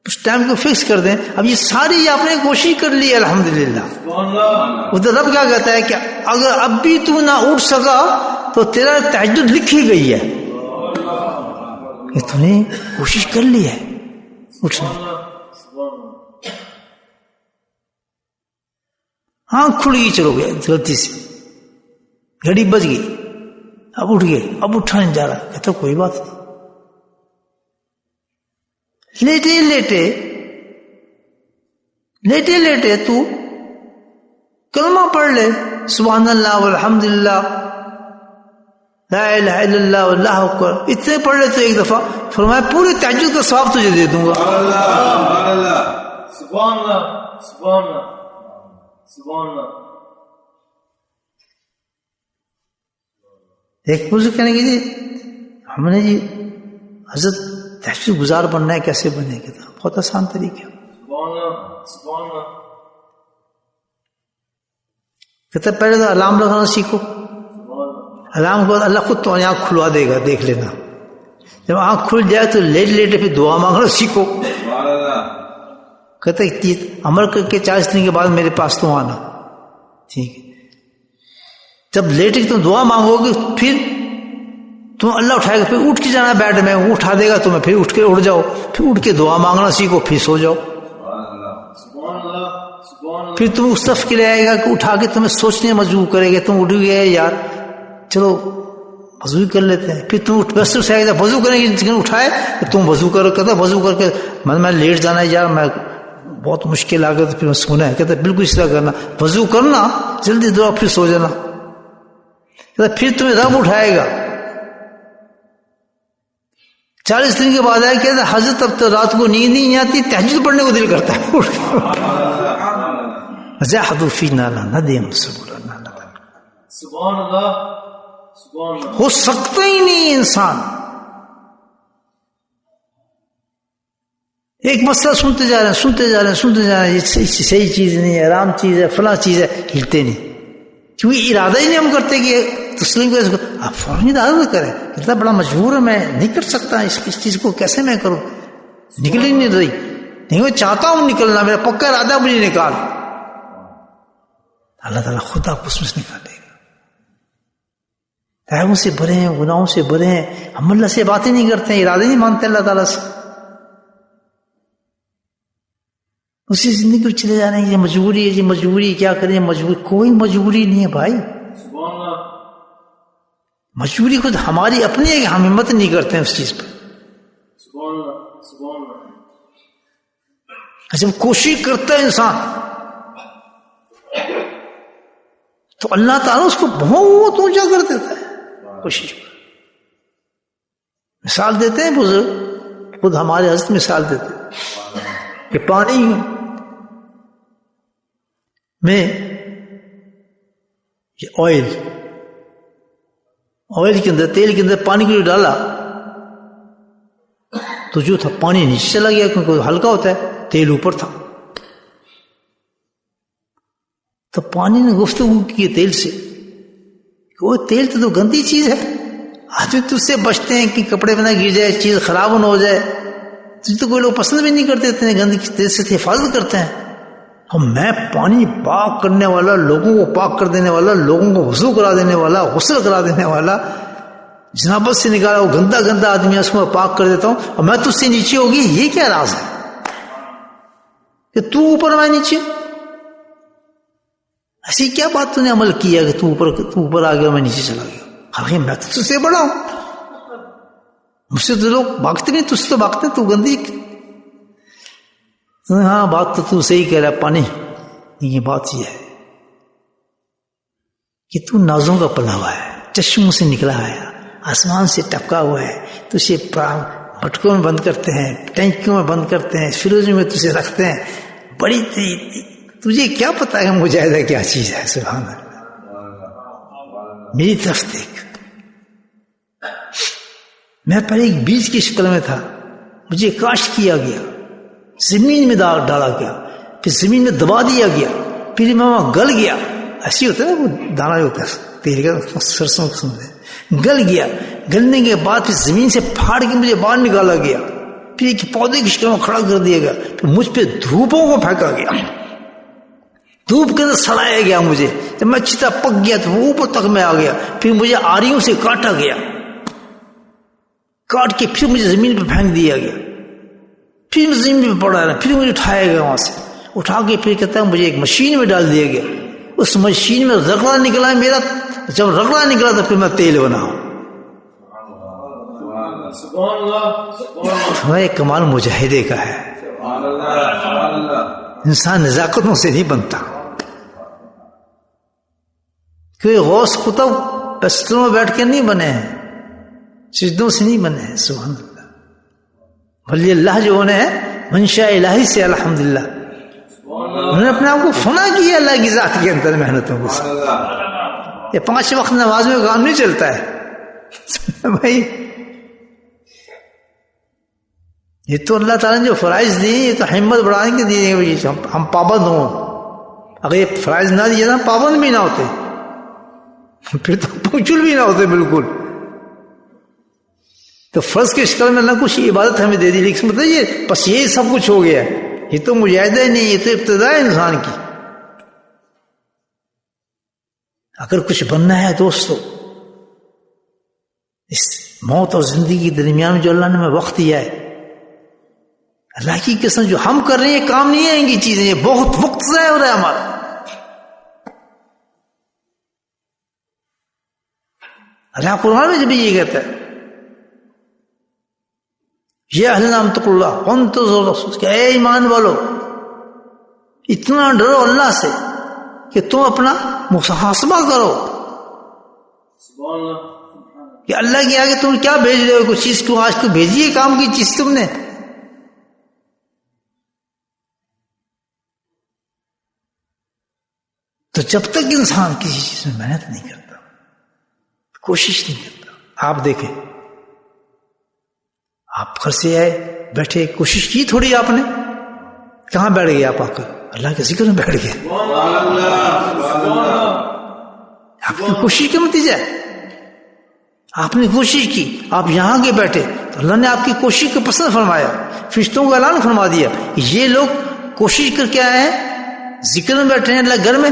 اس ٹائم کو فکس کر دیں. اب یہ ساری آپ نے کوشش کر لی ہے الحمدللہ. ادھر رب کیا کہتا ہے کہ اگر اب بھی تو نہ اٹھ سکا تو تیرا تہجد لکھی گئی ہے کہ تو نے کوشش کر لی ہے اٹھنے. آنکھ کھل گئی, چلو گیا غلطی سے, گھڑی بج گئی, اب اٹھ گئے, اب اٹھا نہیں جا رہا. کہتا کوئی بات نہیں, لیٹے لیٹے تو کلمہ پڑھ لے, سبحان اللہ والحمدللہ لا الہ الا اللہ واللہ اکبر, اتنے پڑھ لے تو ایک دفعہ. فرمایا پورے تہجد کا ثواب تجھے دے دوں گا. سبحان اللہ سبحان اللہ سبحان اللہ. ایک مجھے کہنے کی جی ہم نے جی حضرت تہجد گزار بننا ہے, کیسے بنے گا؟ بہت آسان طریقہ. کہتا پہلے تو الارم لگانا سیکھو. الارم کو اللہ خود تو آنکھ کھلوا دے گا, دیکھ لینا. جب آنکھ کھل جائے تو لیٹ پھر دعا مانگنا سیکھو. کہتا عمل کر کے 40 دن کے بعد میرے پاس تو آنا. ٹھیک ہے, جب لیٹ کے تم دعا مانگو گے پھر تم اللہ اٹھائے گا, پھر اٹھ کے جانا بیڈ میں, وہ اٹھا دے گا تمہیں, پھر اٹھ جاؤ, پھر اٹھ کے دعا مانگنا سیکھو, پھر سو جاؤ. پھر تم اس طرف کے لے آئے گا کہ اٹھا کے تمہیں سوچنے مجبور کرے گا. تم اٹھ گئے یار چلو وضو کر لیتے ہیں, پھر تم بس اٹھائے گا, وضو کریں گے, اٹھائے تم وضو کہتا وضو کر کے میں لیٹ جانا ہے یار, میں بہت مشکل آ گیا, تو پھر میں سونا ہے. کہتا بالکل اس طرح کرنا, وضو کرنا جلدی دعا, پھر سو جانا. کہتا پھر تمہیں رب اٹھائے گا. 40 دن کے بعد آئے, کہتا حضرت اب تو رات کو نیند نہیں آتی, تہجد پڑھنے کو دل کرتا ہے. زاہدوا فینا لنہدیم سبلنا. سبحان اللہ سبحان اللہ. ہو سکتا ہی نہیں انسان ایک مسئلہ سنتے جا رہے ہیں, یہ صحیح چیز نہیں ہے, حرام چیز ہے, فلاں چیز ہے, ہلتے نہیں. کیونکہ ارادہ ہی نہیں ہم کرتے کہ تسلیم کو آپ فوراً ارادہ کریں. کہتا بڑا مجبور ہے, میں نہیں کر سکتا اس چیز کو, کیسے میں کروں, نکل ہی نہیں رہی. نہیں میں چاہتا ہوں نکلنا, میرا پکا ارادہ مجھے نکال. اللہ تعالیٰ خود آپ کو اس میں سے نکال دے گا. عیبوں سے بھرے ہیں, گناہوں سے بھرے ہیں, ہم اللہ سے باتیں نہیں کرتے ہیں, ارادے نہیں مانتے اللہ تعالیٰ سے, اسی زندگی کو چلے جا رہے ہیں. یہ مجبوری ہے, یہ مجبوری, کیا کریں مجبوری. کوئی مجبوری نہیں ہے بھائی. مجبوری خود ہماری اپنی ہے کہ ہم ہمت نہیں کرتے ہیں اس چیز پر. جب کوشش کرتا ہے انسان تو اللہ تعالیٰ اس کو بہت اونچا کر دیتا ہے کوشش پر. مثال دیتے ہیں بزرگ, خود ہمارے حضرت مثال دیتے ہیں کہ پانی میں یہ آئل کے اندر, تیل کے اندر پانی کو ڈالا تو جو تھا پانی نیچے چلا گیا, کیونکہ ہلکا ہوتا ہے, تیل اوپر تھا. تو پانی نے گفتگو کی تیل سے کہ وہ تیل تو گندی چیز ہے, آدمی تو اس سے بچتے ہیں کہ کپڑے بنا گر جائے, چیز خراب نہ ہو جائے. تو کوئی لوگ پسند بھی نہیں کرتے, اتنے گندی تیل سے حفاظت کرتے ہیں. اور میں پانی پاک کرنے والا, لوگوں کو پاک کر دینے والا, لوگوں کو وضو کرا دینے والا, غسل کرا دینے والا, جنابت سے نکالا وہ گندا آدمی ہے اس کو پاک کر دیتا ہوں, اور میں تجھ سے نیچے ہوگی. یہ کیا راز ہے کہ تو اوپر میں نیچے؟ ایسی کیا بات تو نے عمل کیا کہ تو اوپر آ گیا, میں نیچے چلا گیا؟ حالانکہ میں تو تجھ سے بڑا ہوں, مجھ سے تو لوگ بھاگتے نہیں, تجھ سے تو بھاگتے, تو گندی. ہاں بات تو صحیح کہہ رہا ہے پانی. یہ بات یہ ہے کہ تو نازوں کا پلا ہوا ہے, چشموں سے نکلا ہے, آسمان سے ٹپکا ہوا ہے. تجھے مٹکوں میں بند کرتے ہیں, ٹینکیوں میں بند کرتے ہیں, فروزوں میں تجھے رکھتے ہیں. بڑی تجھے کیا پتا ہے مجاہدہ کیا چیز ہے. سبحان اللہ. میری طرف دیکھ, میں پہلے ایک بیج کی شکل میں تھا, مجھے کاشت کیا گیا, زمین میں ڈالا گیا, پھر زمین میں دبا دیا گیا, پھر میں وہاں گل گیا. ایسی ہوتا ہے نا وہ دانا جو ہوتا ہے تیل کا, سرسوں قسم سے گل گیا. گلنے کے بعد پھر زمین سے پھاڑ کے مجھے باہر نکالا گیا, پھر ایک پودے کی شکل میں کھڑا کر دیا گیا، پھر مجھ پہ دھوپوں کو پھینکا گیا، دھوپ کے اندر سڑایا گیا مجھے، جب میں اچھی طرح پک گیا تو اوپر تک میں آ گیا، پھر مجھے آریوں سے کاٹا گیا، کاٹ کے پھر مجھے زمین پہ پھینک دیا گیا، پھر میں زمین پہ پڑا رہا، پھر مجھے اٹھایا گیا وہاں سے، اٹھا کے پھر کہتا ہے مجھے ایک مشین میں ڈال دیا گیا، اس مشین میں رگڑا نکلا ہے میرا، جب رگڑا نکلا تو پھر میں تیل بنا ہوں۔ سبحان اللہ سبحان اللہ۔ ہمارا کمال مجاہدے کا ہے، انسان نزاکتوں سے نہیں بنتا، کوئی غوث قطب بستروں میں بیٹھ کے نہیں بنے ہیں، سجدوں سے نہیں بنے ہیں، سبحان اللہ۔ ولی اللہ جو ہونے ہیں منشاء الہی سے، الحمدللہ انہوں نے اپنے آپ کو فنا کیا اللہ کی ذات کے اندر محنتوں کو۔ یہ 5 وقت نماز میں کام نہیں چلتا ہے بھائی، یہ تو اللہ تعالیٰ نے جو فرائض دی یہ تو ہمت بڑھانے کے دیے ہیں، ہم پابند ہوں، اگر یہ فرائض نہ دیے تو پابند بھی نہ ہوتے، پھر تو پنکچل بھی نہ ہوتے بالکل۔ تو فرض کی شکل میں نہ کچھ عبادت ہمیں دے دی، لیکن مطلب یہ بس یہ سب کچھ ہو گیا، یہ تو مجاہدہ ہی نہیں، یہ تو ابتدا ہے انسان کی۔ اگر کچھ بننا ہے دوستو، اس موت اور زندگی کے درمیان میں جو اللہ نے ہمیں وقت دیا ہے، اللہ کی قسم جو ہم کر رہے ہیں یہ کام نہیں آئیں گی چیزیں، یہ بہت وقت ضائع ہو رہا ہے ہمارا۔ اللہ قرآن میں جب یہ کہتا ہے یہ اہل نام تق اللہ انتظروا رسول، کہ اے ایمان والو اتنا ڈرو اللہ سے کہ تم اپنا محاسبہ کرو سبحان اللہ۔ کہ اللہ کے آگے تم کیا بھیج رہے ہو، کوئی چیز کیوں آج کو بھیجی ہے کام کی چیز تم نے؟ تو جب تک انسان کسی چیز میں محنت نہیں کرتا، کوشش نہیں کرتا، آپ دیکھیں آپ گھر سے آئے بیٹھے، کوشش کی تھوڑی آپ نے، کہاں بیٹھ گئے آپ آ کر؟ اللہ کے ذکر میں بیٹھ گئے، آپ کی کوشش کا نتیجہ ہے، آپ نے کوشش کی، آپ یہاں کے بیٹھے تو اللہ نے آپ کی کوشش کو پسند فرمایا، فرشتوں کو اعلان فرما دیا یہ لوگ کوشش کر کے آئے ہیں، ذکر میں بیٹھے ہیں اللہ گھر میں،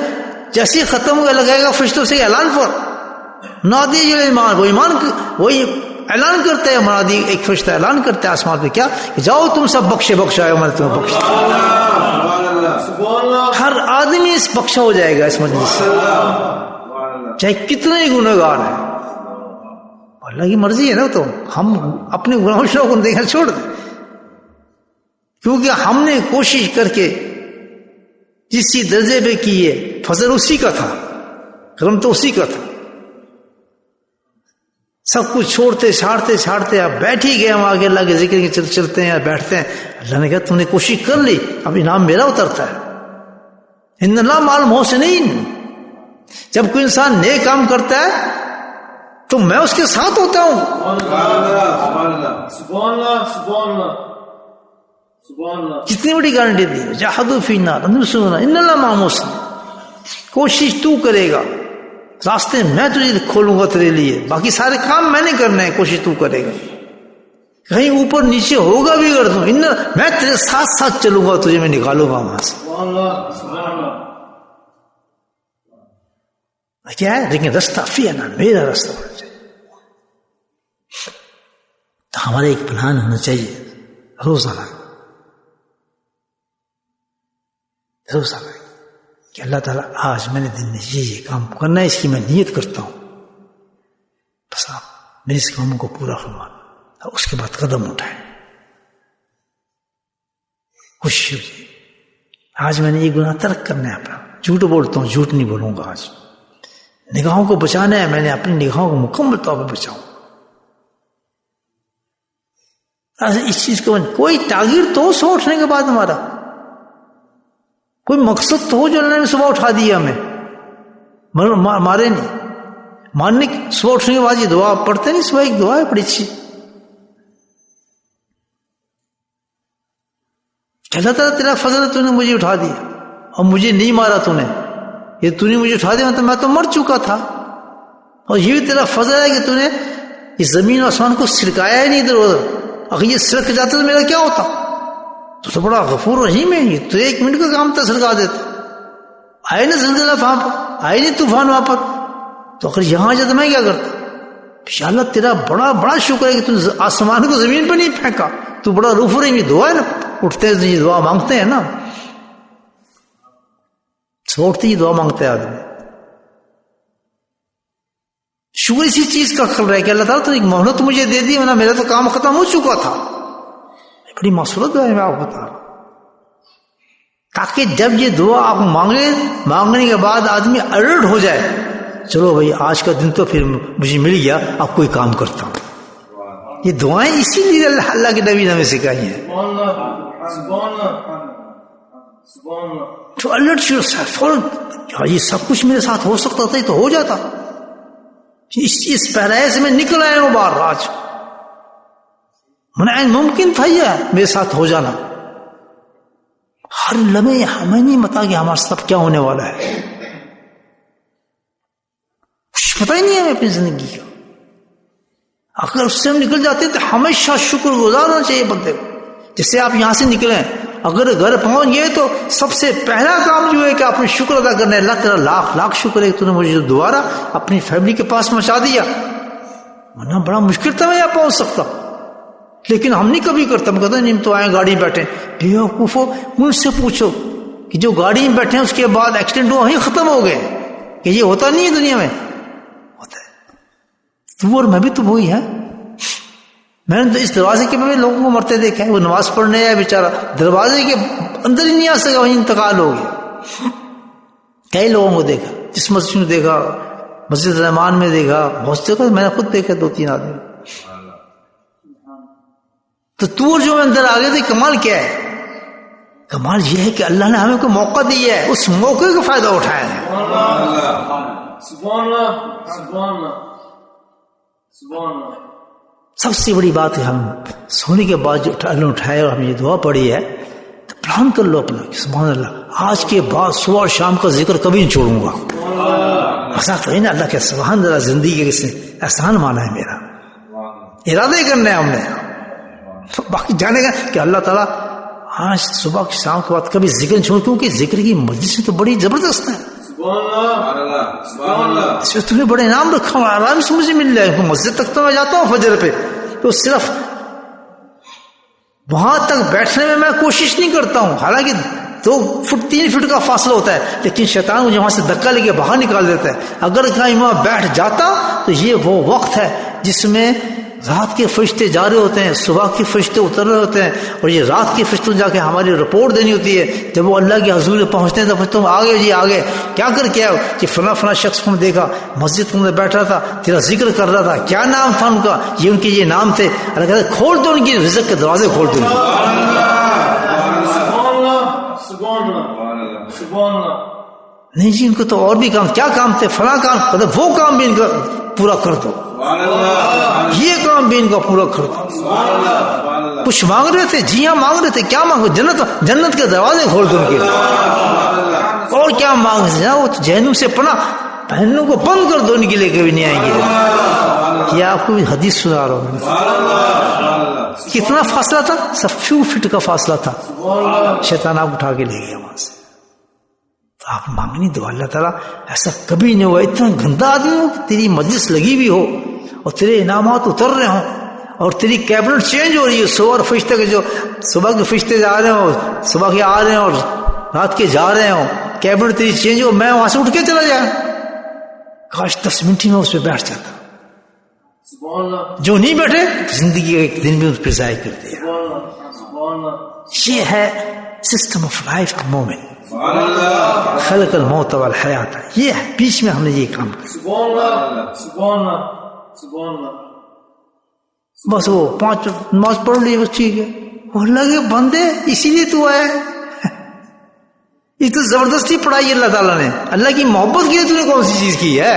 جیسے ہی ختم ہوا لگائے گا فرشتوں سے اعلان فر نادی جو ایمان، وہ ایمان وہی اعلان کرتا ہے، منادی ایک فرشتہ اعلان کرتا ہے آسمان پہ کیا کہ جاؤ تم سب بخشے بخشائے، میں تمہیں بخش، ہر آدمی اس بخشا ہو جائے گا اس مجلس سے، چاہے کتنے ہی گنہگار ہیں، اللہ کی مرضی ہے نا، تو ہم اپنے گناہوں کو دیکھنا چھوڑ دیں، کیونکہ ہم نے کوشش کر کے جسی درجے پہ کی ہے، فضل اسی کا تھا، کرم تو اسی کا تھا، سب کچھ چھاڑتے آپ بیٹھ ہی گئے، ہم آگے اللہ کے ذکر کے چلتے ہیں بیٹھتے ہیں، اللہ نے کہا تم نے کوشش کر لی، اب انعام میرا اترتا ہے، ان اللہ مع المحسنین، جب کوئی انسان نیک کام کرتا ہے تو میں اس کے ساتھ ہوتا ہوں۔ سبحان اللہ سبحان اللہ سبحان اللہ۔ کتنی بڑی گارنٹی دی، جاہدوا فینا لننصرنکم ان اللہ مع المحسنین، کوشش تو کرے گا، راستے میں تجھے کھولوں گا تیرے لیے، باقی سارے کام میں نے کرنے ہیں، کوشش تو کرے گا، کہیں اوپر نیچے ہوگا بھی اگر تم، میں تیرے ساتھ ساتھ چلوں گا، تجھے میں نکالوں گا وہاں سے، سبحان اللہ سبحان اللہ۔ کیا ہے لیکن رستہ فینا، میرا رستہ ہونا چاہیے، تو ہمارا ایک پلان ہونا چاہیے روزانہ کہ اللہ تعالیٰ آج میں نے دن میں یہ کام کرنا ہے، اس کی میں نیت کرتا ہوں، بس آپ میرے اس کاموں کو پورا فرمانا، اور اس کے بعد قدم اٹھائیں، کوشش ہوئی آج میں نے یہ گناہ ترک کرنا ہے اپنا، جھوٹ بولتا ہوں جھوٹ نہیں بولوں گا، آج نگاہوں کو بچانا ہے، میں نے اپنی نگاہوں کو مکمل طور پر بچاؤں، اس چیز کو کوئی ٹارگیٹ تو صبح اٹھنے کے بعد ہمارا کوئی مقصد تو ہو جو اللہ نے صبح اٹھا دیا ہمیں، مارے نہیں مارنے، صبح اٹھنے کے بعد یہ دعا پڑھتے نہیں، صبح ایک دعا ہے بڑی اچھی، اللہ تعالیٰ تیرا فضل ہے، تو نے مجھے اٹھا دیا اور مجھے نہیں مارا، تو نے یہ تو نے مجھے اٹھا دیا، تو میں تو مر چکا تھا، اور یہ بھی تیرا فضل ہے کہ تو نے اس زمین و آسمان کو سرکایا ہی نہیں ادھر ادھر، اگر یہ سرک جاتا تو میرا کیا ہوتا؟ تو بڑا غفور رحیم ہے، یہ تو 1 منٹ کا کام تھا سرکا دیتا. آئے نا زلزلہ وہاں پر، آئے نہیں طوفان وہاں پر، تو اگر یہاں جاتا میں کیا کرتا؟ انشاءاللہ تیرا بڑا بڑا شکر ہے کہ تو آسمان کو زمین پہ نہیں پھینکا. تو بڑا روف رحیم. یہ دعا ہے نا، اٹھتے ہیں دعا مانگتے ہیں نا، صبح اٹھتے ہی دعا مانگتے ہیں آدمی. شکر اسی چیز کا کر رہا ہے کہ اللہ تعالیٰ تو ایک مہلت مجھے دے دی، ورنہ میرا تو کام ختم ہو چکا تھا. بڑی مسورت ہے میں آپ کو بتا رہا ہوں، تاکہ جب یہ دعا آپ مانگنے کے بعد آدمی الرٹ ہو جائے، چلو بھائی آج کا دن تو پھر مجھے مل گیا، اب کوئی کام کرتا ہوں. یہ دعائیں اسی لیے اللہ کے نبی نے ہمیں سکھائی ہیں. تو الرٹ فوراً یہ سب کچھ میرے ساتھ ہو سکتا تھا، یہ تو ہو جاتا. اس پہرائے سے میں نکل آیا ہوں باہر، آج منع ممکن تھا یہ میرے ساتھ ہو جانا. ہر لمحے ہمیں نہیں پتا کہ ہمارا سب کیا ہونے والا ہے، کچھ پتہ ہی نہیں ہے ہمیں اپنی زندگی کا. اگر اس سے ہم نکل جاتے ہیں تو ہمیشہ شکر گزار ہونا چاہیے بندے کو. جیسے آپ یہاں سے نکلیں، اگر گھر پہنچ گئے تو سب سے پہلا کام جو ہے کہ آپ نے شکر ادا کرنا ہے. اللہ تیرا لاکھ لاکھ شکر ہے کہ تو نے مجھے دوبارہ اپنی فیملی کے پاس پہنچا دیا، ورنہ بڑا مشکل تھا میں یہاں پہنچ سکتا. لیکن ہم نہیں کبھی کرتے، ہم کہتے ہیں نہیں تو آئے گاڑی میں بیٹھے. بیوقوفو، مجھ سے پوچھو کہ جو گاڑی میں بیٹھے ہیں اس کے بعد ایکسیڈنٹ ہوا، وہیں ختم ہو گئے، کہ یہ ہوتا نہیں ہے دنیا میں؟ ہوتا ہے. تو اور میں بھی تو وہی ہے. میں نے تو اس دروازے کے میں لوگوں کو مرتے دیکھا ہے. وہ نماز پڑھنے آیا بیچارہ، دروازے کے اندر ہی نہیں آ سکا، وہیں انتقال ہو گیا. کئی لوگوں کو دیکھا، جس مسجد میں دیکھا، مسجد رحمان میں دیکھا، بہت سے میں نے خود دیکھا 2-3 آدمی. تو جو میں اندر آ گئے تھے، کمال کیا ہے؟ کمال یہ ہے کہ اللہ نے ہمیں کوئی موقع دیا ہے، اس موقع کا فائدہ اٹھایا ہے. سب سے بڑی بات ہے، ہم سونے کے بعد جو اللہ اٹھائے اور ہم یہ دعا پڑھی ہے تو پلان کر لو اپنا کہ سبحان اللہ، آج کے بعد صبح اور شام کا ذکر کبھی نہیں چھوڑوں گا. مذاق تو ہے نا، اللہ کے سبحان اللہ زندگی کے احسان مانا ہے، میرا ارادے کرنا ہے ہم نے. باقی جانے گا کہ اللہ تعالیٰ آج صبح کی شام کے بعد کبھی ذکر چھوڑ، کیونکہ ذکر کی مجلس تو بڑی زبردست ہے. اس میں تمہیں بڑے انعام رکھا ہوں، آرام سے مجھے مل جائے. مسجد تک تو میں جاتا ہوں فجر پہ، تو صرف وہاں تک بیٹھنے میں کوشش نہیں کرتا ہوں، حالانکہ 2 فٹ 3 فٹ کا فاصلہ ہوتا ہے، لیکن شیطان مجھے وہاں سے دھکا لے کے باہر نکال دیتا ہے. اگر کہیں وہاں بیٹھ جاتا تو یہ وہ وقت ہے جس میں رات کے فرشتے جا رہے ہوتے ہیں، صبح کے فرشتے اتر رہے ہوتے ہیں، اور یہ رات کے فرشتوں جا کے ہماری رپورٹ دینی ہوتی ہے. جب وہ اللہ کے حضور پہنچتے ہیں تو تم آگے جی آگے کیا کر کے آؤ کہ فلاں فلاں شخص کو دیکھا مسجد کے اندر بیٹھا تھا، تیرا ذکر کر رہا تھا، کیا نام تھا ان کا؟ یہ ان کے یہ نام تھے. اللہ کہتے ہیں کھول دو ان کی رزق کے دروازے، کھول دو. نہیں جی ان کو تو اور بھی کام، کیا کام تھے؟ فلاں کام، وہ کام بھی ان کا پورا کر دو، یہ کام بھی ان کا پورا کر دو. کچھ مانگ رہے تھے؟ جی ہاں مانگ رہے تھے. کیا مانگو؟ جنت کے دروازے کھول دو ان کے. اور کیا مانگ رہے تھے؟ وہ جہنم سے پناہ، پہنوں کو بند کر دو، ان کے لیے کبھی نہیں آئیں گے. یہ آپ کو حدیث سنا رہا ہوں. کتنا فاصلہ تھا؟ صرف فیو فٹ کا فاصلہ تھا. شیطان آپ اٹھا کے لے گیا وہاں سے. تو آپ مانگنی دو، اللہ تعالیٰ ایسا کبھی نہیں ہوا. اتنا گندا آدمی ہو، تیری مجلس لگی بھی ہو اور تیرے انعامات اتر رہے ہوں اور تیری کیبنٹ چینج ہو رہی ہے. صبح اور فرشتے کے جو صبح کے فرشتے جا رہے ہوں، صبح کے آ رہے ہیں اور رات کے جا رہے ہوں، کیبنٹ تیری چینج ہو. میں وہاں سے اٹھ کے چلا جائے، کاش 10 منٹ ہی میں اس پہ بیٹھ جاتا. جو نہیں بیٹھے زندگی کا ایک دن بھی اس پہ ضائع کر دیا. یہ ہے سسٹم آف لائف کا مومنٹ. خلق الموت والحیات، یہ ہے بیچ میں ہم نے یہ کام کیا. بس وہ 5 نماز پڑھ لی، بس ٹھیک ہے. وہ لگے بندے اسی لیے تو آئے. یہ تو زبردستی پڑھائی اللہ تعالیٰ نے. اللہ کی محبت کی تو نے کون سی چیز کی ہے؟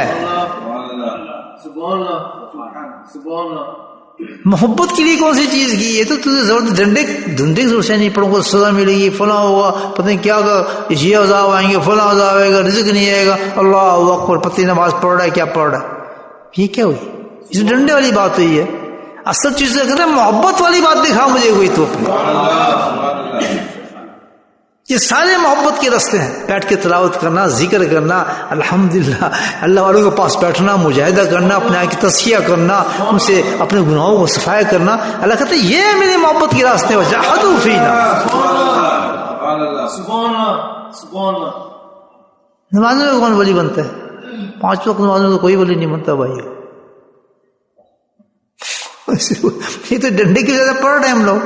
محبت کے لیے کون سی چیز کی ہے؟ تو تجھے زبردست ڈنڈے زور سے نہیں پڑھوں گا سزا ملے گی، فلاں ہوگا، پتہ نہیں کیا یہ عذاب آئیں گے، فلاں عذاب آئے گا، رزق نہیں آئے گا. اللہ اکبر، پتہ نماز پڑھ رہا ہے، کیا پڑھ رہا ہے؟ یہ کیا ہوئی؟ یہ ڈنڈے والی بات ہوئی ہے. اصل چیز کہتے ہیں محبت والی بات دکھا مجھے کوئی تو اپنی. یہ سارے محبت کے راستے ہیں. بیٹھ کے تلاوت کرنا, ذکر کرنا, الحمدللہ اللہ والوں کے پاس بیٹھنا, مجاہدہ کرنا, اپنے آپ کی تزکیہ کرنا, ان سے اپنے گناہوں کو صفائی کرنا. اللہ کہتے ہیں یہ میرے محبت کے راستے. وجاہدوا فینا. سبحان اللہ. نمازوں میں کون ولی بنتا ہے؟ 5 وقت نمازوں میں تو کوئی ولی نہیں بنتا بھائی. یہ تو ڈنڈے کی وجہ سے پڑھ رہے ہیں ہم لوگ,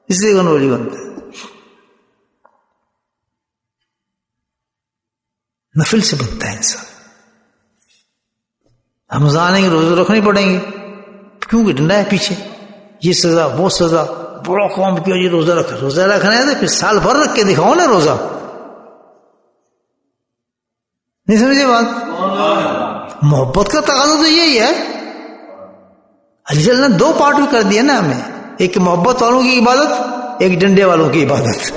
اس لیے کون ولی بنتا ہے؟ نفل سے بنتا ہے انسان. رمضان کے روزے رکھنے پڑیں گے کیونکہ ڈنڈا ہے پیچھے, یہ سزا وہ سزا, بڑا قوم کیا یہ روزہ رکھا. روزہ رکھنا ہے تو پھر سال بھر رکھ کے دکھاؤ نا روزہ. نہیں سمجھے بات؟ محبت کا تقاضا تو یہی ہے. اللہ نے 2 پارٹ میں کر دیا نا ہمیں, ایک محبت والوں کی عبادت, ایک ڈنڈے والوں کی عبادت.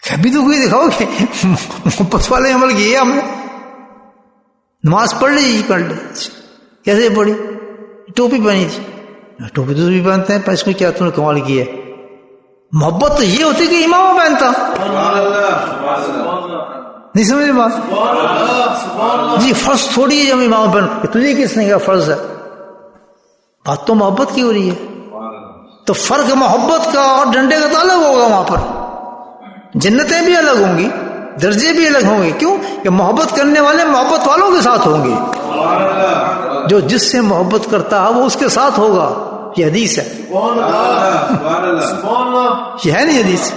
کبھی تو کوئی دکھاؤ کہ محبت والے عمل کیے ہم نے. نماز پڑھ لی, پڑھ لی. کیسے پڑھی؟ ٹوپی پہنی تھی. ٹوپی تو بھی پہنتے ہیں, پر اس میں کیا تم نے کمال کیا ہے؟ محبت تو یہ ہوتی کہ امام پہنتا. نہیں سمجھے بات؟ جی فرض تھوڑی ہے جب امام پہن, تجھے کس نے کہا فرض ہے؟ بات تو محبت کی ہو رہی ہے. تو فرق محبت کا اور ڈنڈے کا تو الگ ہوگا. وہاں پر جنتیں بھی الگ ہوں گی, درجے بھی الگ ہوں گے. کیوں کہ محبت کرنے والے محبت والوں کے ساتھ ہوں گے. جو جس سے محبت کرتا ہے وہ اس کے ساتھ ہوگا. یہ حدیث ہے, یہ ہے نہیں حدیث.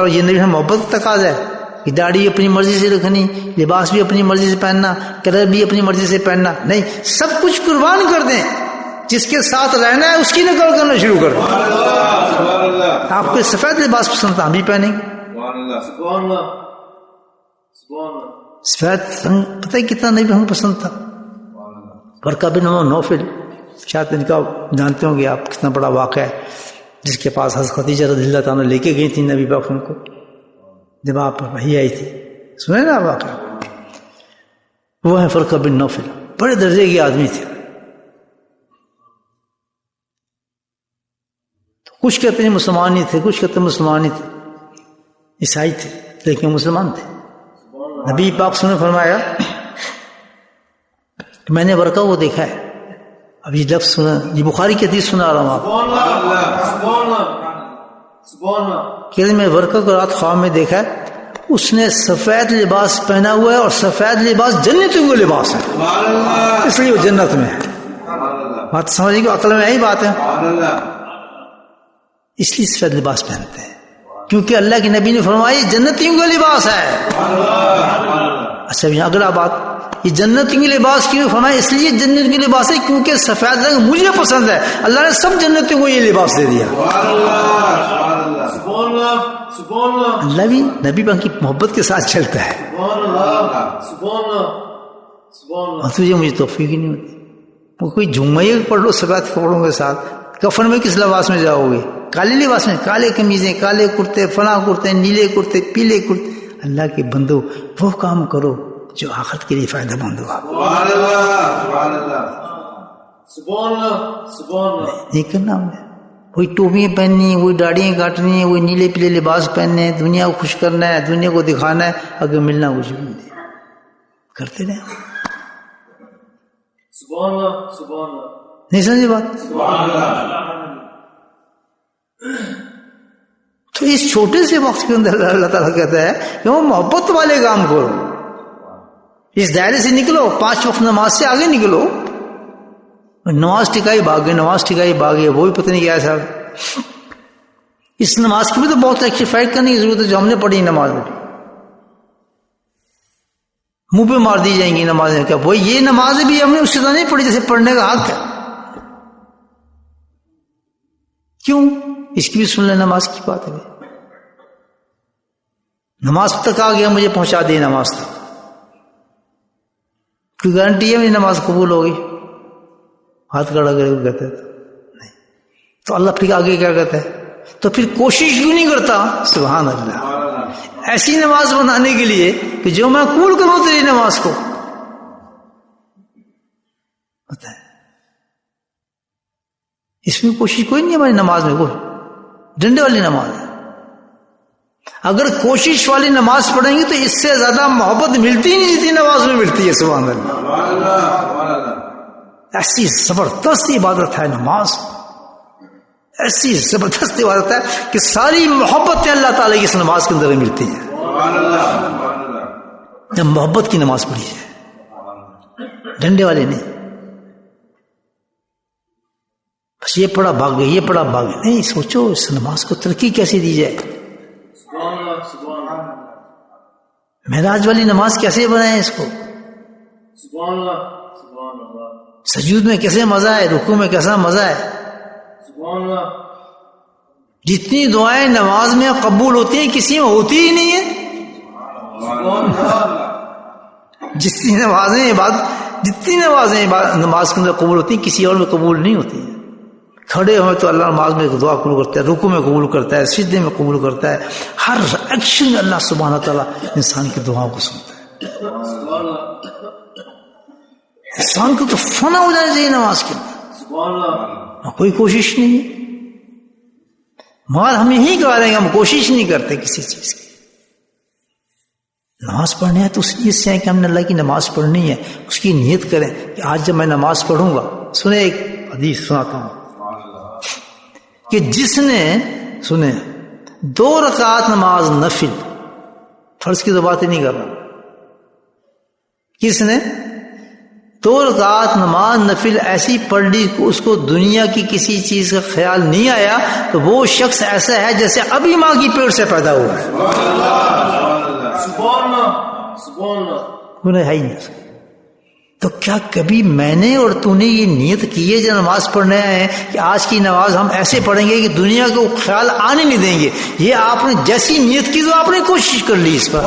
یہ نہیں محبت کا تقاضا ہے کہ داڑھی اپنی مرضی سے رکھنی, لباس بھی اپنی مرضی سے پہننا, کلر بھی اپنی مرضی سے پہننا. نہیں, سب کچھ قربان کر دیں. جس کے ساتھ رہنا ہے اس کی نقل کرنا شروع کر دیں. آپ کو سفید لباس پسند تھا, ہم بھی پہنیں گے. سفید رنگ پتہ ہے کتنا نہیں ہمیں پسند تھا. ورقہ بن نوفل, شاید ان کا جانتے ہوں گے آپ, کتنا بڑا واقعہ ہے, جس کے پاس حضرت خدیجہ رضی اللہ تعالیٰ لے کے گئی تھی نبی پاک کو جب آپ پر وحی آئی تھی. سنے نا واقعہ؟ وہ ہے ورقہ بن نوفل, بڑے درجے کے آدمی تھے. کچھ کہتے ہیں مسلمان ہی تھے, کچھ کہتے ہیں مسلمان ہی تھے, عیسائی تھے, لیکن مسلمان تھے. نبی پاک نے فرمایا کہ میں نے ورقہ کو دیکھا ہے. اب یہ لفظ سنا, یہ بخاری کی حدیث سنا رہا ہوں آپ کہ میں ورقہ کو رات خواب میں دیکھا ہے. اس نے سفید لباس پہنا ہوا ہے, اور سفید لباس جنتی کا لباس ہے, اس لیے وہ جنت میں ہے. بات سمجھے کہ عقل میں یہی بات ہے. اس لیے سفید لباس پہنتے ہیں کیونکہ اللہ کے نبی نے فرمایا جنتیوں کا لباس ہے. اچھا اگلا بات, یہ جنتیوں کے لباس کیوں فرمایا؟ اس لیے جنت کے لباس ہے کیونکہ سفید رنگ مجھے پسند ہے. اللہ نے سب جنتیوں کو یہ لباس دے دیا. اللہ بھی نبی پاک کی محبت کے ساتھ چلتا ہے. اور تجھے مجھے توفیق ہی نہیں ہوتی. وہ کوئی جمعہ پڑھ لو سفید کپڑوں کے ساتھ, کفن میں کس لباس میں جاؤ گے؟ کالے لباس میں, کالے قمیضیں, کالے کرتے, فلاں کرتے, نیلے کرتے, پیلے کرتے. اللہ کے بندو وہ کام کرو جو آخرت کے لیے فائدہ مند ہو. نہیں کرنا ہمیں وہی ٹوپیاں پہننی, وہی داڑیاں کاٹنی, وہی نیلے پیلے لباس پہننے, دنیا کو خوش کرنا ہے, دنیا کو دکھانا ہے, اگر ملنا کچھ بھی نہیں. کرتے رہے. نہیں سمجھے بات؟ تو اس چھوٹے سے وقت کے اندر اللہ تعالیٰ کہتا ہے کہ وہ محبت والے کام کرو. اس دائرے سے نکلو, 5 وقت نماز سے آگے نکلو. نماز ٹکائی بھاگے, نماز ٹکائی بھاگے, وہ بھی پتہ نہیں کیا ہے صاحب. اس نماز کی بھی تو بہت ایکٹیفائڈ کرنے کی ضرورت ہے جو ہم نے پڑھی نماز میں. منہ پہ مار دی جائیں گی نمازیں. کیا وہ یہ نماز بھی ہم نے اسی طرح نہیں پڑھی جیسے پڑھنے کا حق ہے. کیوں؟ اس کی بھی سن لیں, نماز کی بات ہے. نماز تک آ گیا, مجھے پہنچا دی نماز تک, کوئی گارنٹی ہے میری نماز قبول ہوگی؟ ہاتھ کھڑا کرے کو کہتے نہیں. تو اللہ پھر آگے کیا کہتا ہے؟ تو پھر کوشش کیوں نہیں کرتا؟ سبحان اللہ, ایسی نماز بنانے کے لیے کہ جو میں قبول کروں تیری نماز کو. اس میں کوشش کوئی نہیں ہماری نماز میں، کوئی ڈنڈے والی نماز ہے. اگر کوشش والی نماز پڑھیں گے تو اس سے زیادہ محبت ملتی ہی نہیں جتنی نماز میں ملتی ہے. سبحان اللہ. ایسی زبردست عبادت ہے نماز، ایسی زبردست عبادت ہے کہ ساری محبتیں اللہ تعالیٰ کی اس نماز کے اندر ملتی ہیں. جب محبت کی نماز پڑھی جائے، ڈنڈے والے نہیں، بس یہ پڑھا بھاگ گئے، یہ پڑھا بھاگ گئے. نہیں، سوچو اس نماز کو ترقی کیسے دی جائے. معراج والی نماز کیسے بنائیں اس کو. سجود میں کیسے مزہ ہے، رکوع میں کیسا مزہ ہے. جتنی دعائیں نماز میں قبول ہوتی ہیں کسی میں ہوتی ہی نہیں ہے. جتنی نمازیں نماز کے اندر قبول ہوتی ہیں کسی اور میں قبول نہیں ہوتی ہیں. کھڑے ہوئے تو اللہ نماز میں دعا قبول کرتا ہے، رکوع میں قبول کرتا ہے، سجدے میں قبول کرتا ہے. ہر ایکشن میں اللہ سبحانہ تعالیٰ انسان کی دعاؤں کو سنتا ہے. انسان کو تو فنا ہو جانا چاہیے نماز کے اندر، کوئی کوشش نہیں ہے. مگر ہم یہی کہہ رہے ہیں، ہم کوشش نہیں کرتے کسی چیز کی. نماز پڑھنے ہے تو اس نیت سے ہے کہ ہم نے اللہ کی نماز پڑھنی ہے، اس کی نیت کریں کہ آج جب میں نماز پڑھوں گا. سنیں ایک حدیث سناتا ہوں کہ جس نے 2 رکعت نماز نفل، فرض کی تو بات ہی نہیں کر رہا، کس نے 2 رکعت نماز نفل ایسی پڑھ لی کہ اس کو دنیا کی کسی چیز کا خیال نہیں آیا، تو وہ شخص ایسا ہے جیسے ابھی ماں کی پیٹ سے پیدا ہوا ہے. انہیں ہے ہی نہیں. تو کیا کبھی میں نے اور تو نے یہ نیت کی ہے جب نماز پڑھنے آئے ہیں کہ آج کی نماز ہم ایسے پڑھیں گے کہ دنیا کو خیال آنے نہیں دیں گے؟ یہ آپ نے جیسی نیت کی تو آپ نے کوشش کر لی اس پر.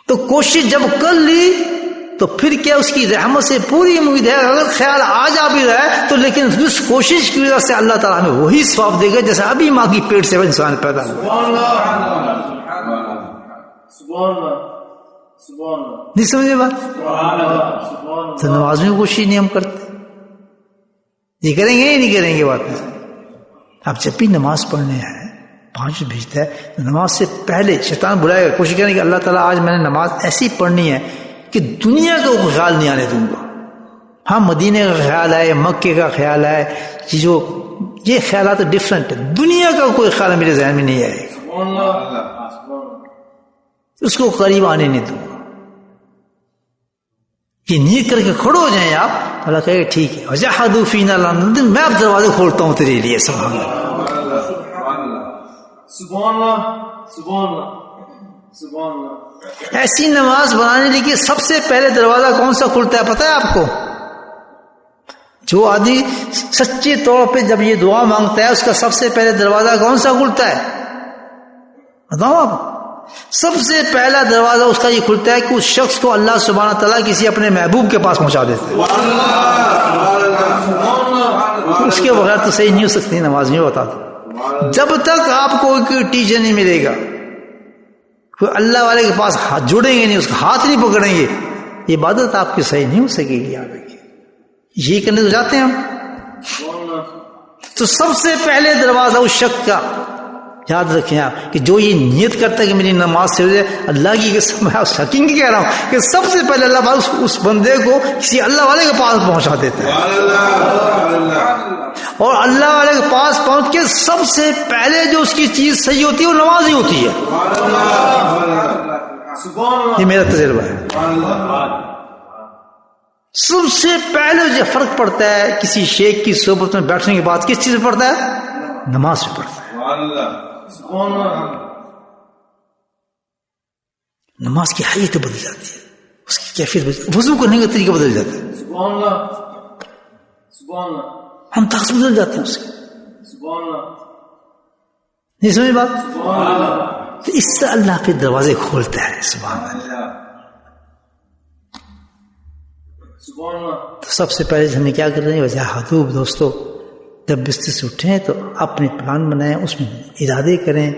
تو کوشش جب کر لی تو پھر کیا اس کی رحمت سے پوری امید ہے. اگر خیال آ جا بھی رہا ہے تو لیکن اس کوشش کی وجہ سے اللہ تعالیٰ ہمیں وہی ثواب دے گا جیسے ابھی ماں کی پیٹ سے انسان پیدا ہوا. نہیں سمجھے بات؟ تو نماز میں کوشش نہیں ہم کرتے. یہ کریں گے یا نہیں کریں گے بات میں. اب جب بھی نماز پڑھنے آئے 5 بھیجتا ہے تو نماز سے پہلے شیطان بلائے گا، کوشش کریں کہ اللہ تعالیٰ آج میں نے نماز ایسی پڑھنی ہے کہ دنیا کا کوئی خیال نہیں آنے دوں گا. ہاں مدینے کا خیال آئے، مکے کا خیال آئے، جو یہ خیالات ڈفرینٹ ہے. دنیا کا کوئی خیال میرے ذہن میں نہیں آئے گا، اس کو قریب آنے نہیں دوں گا. یہ نیت کر کے کھڑے ہو جائیں آپ، اللہ کہے گا ٹھیک ہے، وجحدوا فینا لعنۃ، میں اب دروازے کھولتا ہوں تیرے لیے. سبحان اللہ، سبحان اللہ، سبحان اللہ، سبحان اللہ. ایسی نماز بنانے کے سب سے پہلے دروازہ کون سا کھلتا ہے پتہ ہے آپ کو؟ جو آدمی سچے طور پہ جب یہ دعا مانگتا ہے اس کا سب سے پہلے دروازہ کون سا کھلتا ہے بتاؤ آپ؟ سب سے پہلا دروازہ اس کا یہ کھلتا ہے کہ اس شخص کو اللہ سبحانہ تعالیٰ کسی اپنے محبوب کے پاس پہنچا دیتے ہیں. اس کے بغیر تو صحیح نہیں ہو سکتی نماز. میں بتا دو، جب تک آپ کو کوئی ٹیچر نہیں ملے گا، کوئی اللہ والے کے پاس ہاتھ جوڑیں گے نہیں، اس کا ہاتھ نہیں پکڑیں گے، یہ عبادت آپ کی صحیح نہیں ہو سکے گی. یاد رکھیے، یہی کرنے تو جاتے ہیں ہم. تو سب سے پہلے دروازہ اس شخص کا یاد رکھیں آپ کہ جو یہ نیت کرتا ہے کہ میری نماز سے ہو جائے. اللہ کی قسم میں شکین کی کہہ رہا ہوں کہ سب سے پہلے اللہ پاک اس بندے کو کسی اللہ والے کے پاس پہنچا دیتا ہے، اور اللہ والے کے پاس پہنچ کے سب سے پہلے جو اس کی چیز صحیح ہوتی ہے وہ نماز ہی ہوتی ہے. یہ میرا تجربہ ہے. سب سے پہلے جو فرق پڑتا ہے کسی شیخ کی صحبت میں بیٹھنے کے بعد کس چیز میں پڑتا ہے؟ نماز سے پڑتا ہے. نماز کی حیت بدل جاتی ہے، اس کی کیفیت بدل، وضو کرنے کا طریقہ بدل جاتا ہے. ہم طاقت بدل جاتے ہیں اس کی. نہیں سمجھ بات؟ تو اس سے اللہ پہ دروازے کھولتا ہے. سبحان اللہ. تو سب سے پہلے ہمیں کیا کر رہے ہیں؟ وجحدوا. دوستو جب بستر سے اٹھیں تو اپنے پلان بنائیں، اس میں ارادے کریں،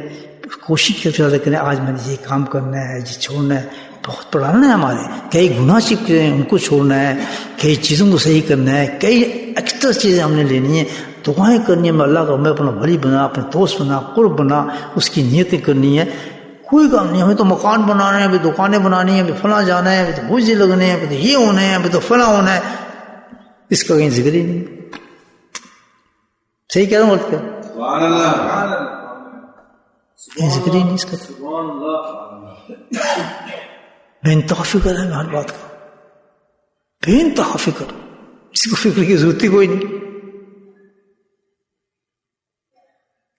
کوشش کریں آج میں نے یہ کام کرنا ہے، یہ چھوڑنا ہے. بہت پڑھانا ہے ہمارے. کئی گناہ چپکے ہیں ان کو چھوڑنا ہے, کئی چیزوں کو صحیح کرنا ہے, کئی ایکسٹرا چیزیں ہم نے لینی ہیں, دعائیں کرنی ہے. میں اللہ کا میں اپنا ولی بنا, اپنے دوست بنا, قرب بنا, اس کی نیتیں کرنی ہے. کوئی کام نہیں. ہمیں تو مکان بنانا ہے, ابھی دکانیں بنانی ہیں, ابھی فلاں جانا ہے, ابھی تو بوجھے لگنے ہیں, ابھی تو یہ ہونا ہے, ابھی تو فلاں ہونا ہے. اس کا کہیں ذکر ہی نہیں. صحیح کہہ رہا ہوں کیا؟ کہیں ذکر ہی نہیں اس کا. بے انتہا فکر ہے ہر بات کا, بے انتہا فکر. اس کو فکر کی ضرورت ہی کوئی نہیں.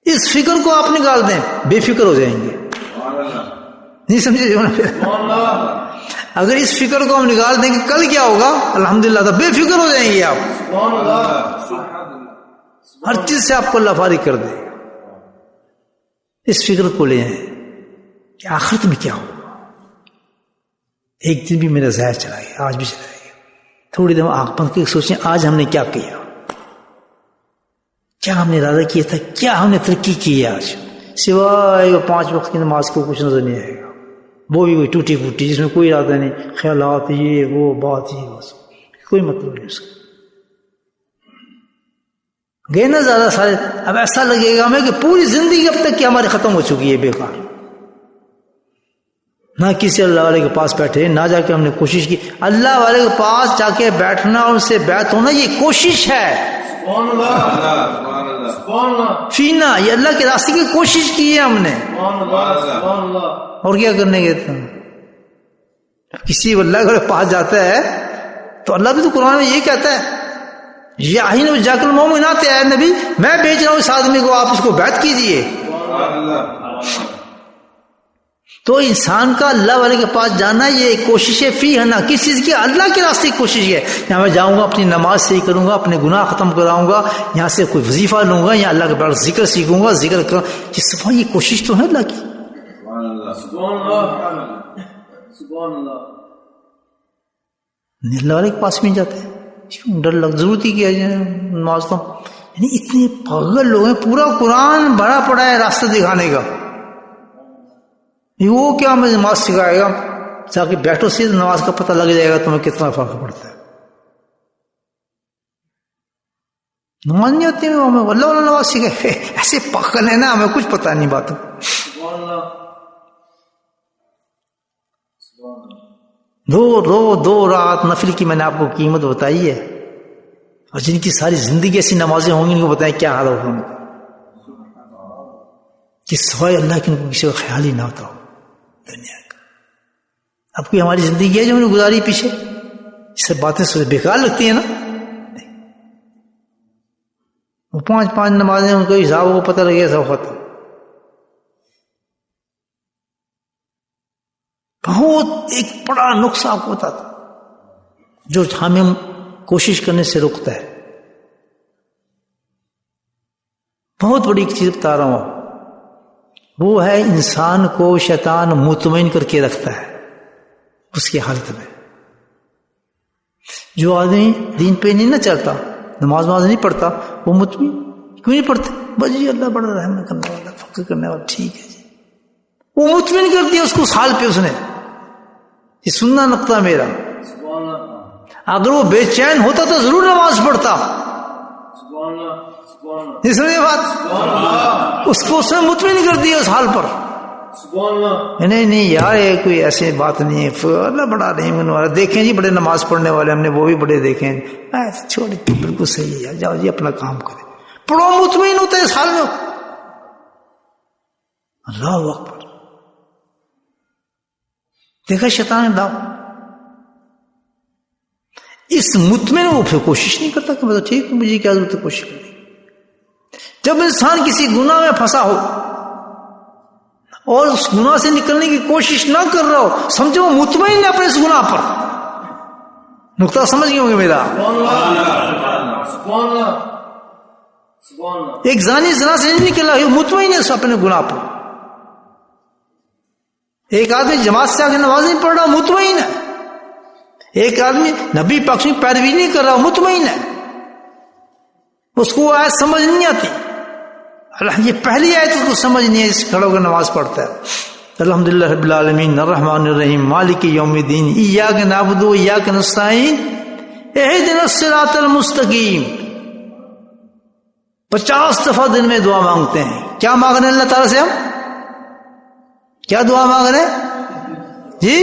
اس فکر کو آپ نکال دیں, بے فکر ہو جائیں گے. نہیں سمجھے جو نا؟ اگر اس فکر کو ہم نکال دیں کہ کل کیا ہوگا, الحمدللہ, تو بے فکر ہو جائیں گے آپ. ہر چیز سے آپ کو اللہ فارغ کر دے. اس فکر کو لے آئیں کہ آخرت میں کیا ہوگا. ایک دن بھی میرا ضائع چلا گیا, آج بھی چلا گیا. تھوڑی دیر آنکھ بند کے سوچیں آج ہم نے کیا کیا, کیا ہم نے ارادہ کیا تھا, کیا ہم نے ترقی کی ہے آج. سوائے وہ 5 وقت کی نماز کو کچھ نظر نہیں آئے گا, وہ بھی کوئی ٹوٹی پھوٹی جس میں کوئی ارادہ نہیں, خیالات یہ وہ بات یہ, بس کوئی مطلب نہیں اس کا. گئے نا زیادہ سارے. اب ایسا لگے گا ہمیں کہ پوری زندگی اب تک کی ہماری ختم ہو چکی ہے بیکار. نہ کسی اللہ والے کے پاس بیٹھے, نہ جا کے ہم نے کوشش کی. اللہ والے کے پاس جا کے بیٹھنا, ان سے بیعت ہونا, یہ کوشش ہے. فینا, یہ اللہ کے راستے کی کوشش کی ہے ہم نے. اور کیا کرنے گئے تھے. کسی اللہ کے پاس جاتا ہے تو اللہ بھی تو قرآن میں یہ کہتا ہے, یاہین جاک المومنات, اے نبی میں بیچ رہا ہوں اس آدمی کو, آپ اس کو بیعت کیجئے. تو انسان کا اللہ والے کے پاس جانا یہ کوشش ہے. فی ہے نا کس چیز کی, اللہ کے راستے کی کوشش ہے. یہاں میں جاؤں گا, اپنی نماز صحیح کروں گا, اپنے گناہ ختم کراؤں گا, یہاں سے کوئی وظیفہ لوں گا, یہاں اللہ کے پاس ذکر سیکھوں گا, ذکر کروں. یہ صفا یہ کوشش تو ہے اللہ کی. اللہ والے کے پاس بھی جاتے ہیں, ڈر لگ ضرورت ہی کیا جائے نماز تو. یعنی اتنے پاگل لوگ ہیں, پورا قرآن بھرا پڑا ہے راستہ دکھانے کا. وہ کیا ہمیں نماز سکھائے گا, جا کے بیٹھو سے نماز کا پتہ لگ جائے گا تمہیں کتنا فرق پڑتا ہے. نماز نہیں آتی ہمیں, اللہ والا نماز سکھائے. ایسے پاگل ہے نا, ہمیں کچھ پتہ نہیں باتوں. دو رات نفل کی میں نے آپ کو قیمت بتائی ہے, اور جن کی ساری زندگی ایسی نمازیں ہوں گی ان کو بتائیں کیا حال ہوگا ان کا, کہ سوائے اللہ کے ان کو کسی کا خیال ہی نہ ہوتا ہو دنیا کا. اب کوئی ہماری زندگی ہے جو ہم نے گزاری پیچھے, اس سے باتیں بیکار لگتی ہیں نا. وہ 5 نمازیں ان کو حساب کو پتہ لگے سب ختم. بہت ایک بڑا نقصہ آپ کو بتاتا جو ہمیں کوشش کرنے سے روکتا ہے. بہت بڑی ایک چیز بتا رہا ہوں, وہ ہے انسان کو شیطان مطمئن کر کے رکھتا ہے اس کی حالت میں. جو آدمی دین پہ نہیں نہ چلتا, نماز نہیں پڑھتا, وہ مطمئن کیوں نہیں پڑھتے؟ بس جی اللہ بڑا رحم کرنے والا, فکر کرنے والا, ٹھیک ہے جی. وہ مطمئن کر دیا اس کو حال پہ. اس نے یہ سننا نقطہ میرا, اگر وہ بے چین ہوتا تو ضرور نماز پڑھتا. اس نے بات اس کو اس نے مطمئن کر دیا اس حال پر. نہیں یار یہ کوئی ایسی بات نہیں ہے, اللہ بڑا رحیم کرنے والا. دیکھیں جی بڑے نماز پڑھنے والے ہم نے, وہ بھی بڑے دیکھیں. چھوڑ بالکل صحیح ہے, جاؤ جی اپنا کام کرے. پڑھو, مطمئن ہوتا ہے اس حال میں. اللہ اکبر. دیکھا شیطان داؤ, اس مطمئن وہ پھر کوشش نہیں کرتا کہ میں تو ٹھیک ہوں, مجھے کیا ضرورت ہے کوشش کرنے. جب انسان کسی گناہ میں پھنسا ہو اور اس گناہ سے نکلنے کی کوشش نہ کر رہا ہو, سمجھو وہ مطمئن ہے اپنے اس گناہ پر. نقطہ سمجھ گئے ہوں گے میرا. ایک زانی زنا سے نہیں نکلا, مطمئن ہے اپنے گناہ پر. ایک آدمی جماعت سے آگے نماز نہیں پڑھ رہا, مطمئن ہے. ایک آدمی نبی پاک کی پیروی نہیں کر رہا, مطمئن ہے. اس کو آیت سمجھ نہیں آتی, یہ پہلی آیت اس کو سمجھ نہیں ہے, اس کھڑا ہو کر نماز پڑھتا ہے. الحمدللہ رب العالمین الرحمن الرحیم مالک یوم الدین ایاک نعبد و ایاک نستعین اہدنا الصراط المستقیم 50 دفعہ دن میں دعا مانگتے ہیں. کیا مانگ رہے ہیں اللہ تعالیٰ سے؟ ہم کیا دعا مانگ رہے ہیں جی؟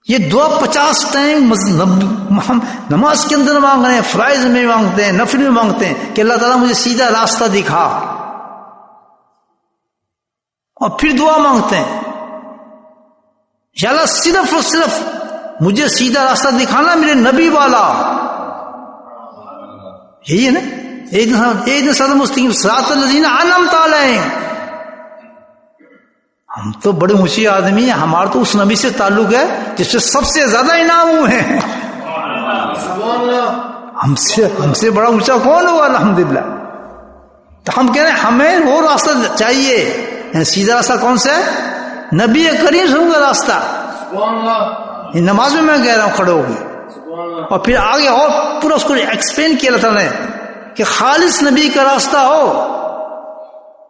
یہ دعا 50 ٹائم نماز کے اندر مانگ رہے ہیں، فرائض میں مانگتے ہیں، نفل میں مانگتے ہیں کہ اللہ تعالیٰ مجھے سیدھا راستہ دکھا، اور پھر دعا مانگتے ہیں یا اللہ صرف اور صرف مجھے سیدھا راستہ دکھانا میرے نبی والا. یہی ہے نا، ایک صراط مستقیم صراط الذین انعمت علیہم. ہم تو بڑے اونچے آدمی ہیں، ہمارا تو اس نبی سے تعلق ہے جس سے سب سے زیادہ انعام ہوئے ہیں. ہم سے بڑا اونچا کون ہوگا؟ الحمدللہ. تو ہم کہہ رہے ہیں ہمیں وہ راستہ چاہیے، یعنی سیدھا راستہ کون سا ہے؟ نبی کریم صلی اللہ علیہ وسلم کا راستہ. نماز میں کہہ رہا ہوں کھڑے ہو گئے، اور پھر آگے اور پورا اس کو ایکسپلین کیا اللہ تعالیٰ نے کہ خالص نبی کا راستہ ہو.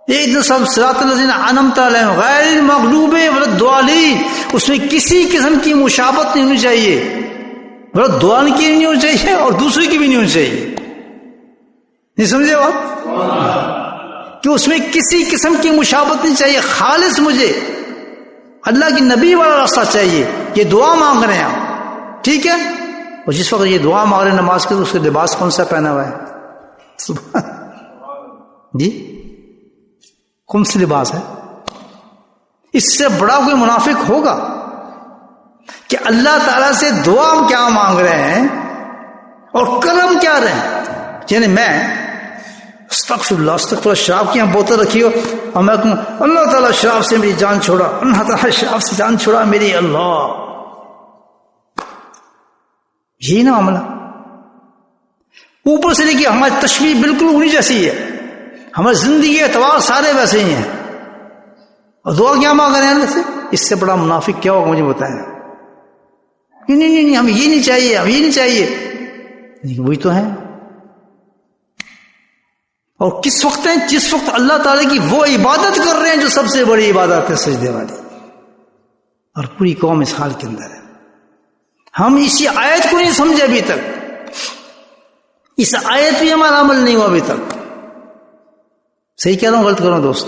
ایک دن سب صراط الذین انعمت علیہم غیر المغضوب والضالین، اس میں کسی قسم کی مشابہت نہیں ہونی چاہیے، مطلب دعا کی نہیں ہونی چاہیے اور دوسرے کی بھی نہیں ہونی چاہیے. نہیں سمجھے بات؟ کہ اس میں کسی قسم کی مشابہت نہیں چاہیے، خالص مجھے اللہ کی نبی والا راستہ چاہیے. یہ دعا مانگ رہے ہیں آپ، ٹھیک ہے؟ اور جس وقت یہ دعا مانگ رہے ہیں نماز کے تو اس کا لباس کون سا پہنا ہوا ہے؟ جی کون سی لباس ہے؟ اس سے بڑا کوئی منافق ہوگا کہ اللہ تعالیٰ سے دعا ہم کیا مانگ رہے ہیں اور کرم کیا رہے ہیں. یعنی میں استغفر اللہ شراب کی یہاں بوتل رکھی ہو اور میں کہوں اللہ تعالیٰ شراب سے میری جان چھوڑا، اللہ تعالیٰ شراب سے جان چھوڑا میری، اللہ. یہی نا معاملہ. اوپر سے دیکھیے ہماری تشبیہ بالکل انہی جیسی ہے، ہماری زندگی کے اعتبار سارے ویسے ہی ہیں، اور دعا کیا مانگ رہے ہیں اللہ سے؟ اس سے بڑا منافق کیا ہوگا مجھے بتائیں. نہیں ہمیں یہ نہیں چاہیے، ہمیں یہ نہیں چاہیے. وہی تو ہے. اور کس وقت ہیں؟ جس وقت اللہ تعالیٰ کی وہ عبادت کر رہے ہیں جو سب سے بڑی عبادت ہے، سجدے والی. اور پوری قوم اس حال کے اندر ہے. ہم اسی آیت کو نہیں سمجھے ابھی تک، اس آیت پہ ہمارا عمل نہیں ہوا ابھی تک. صحیح کہہ رہا ہوں غلط کر رہا ہوں دوست؟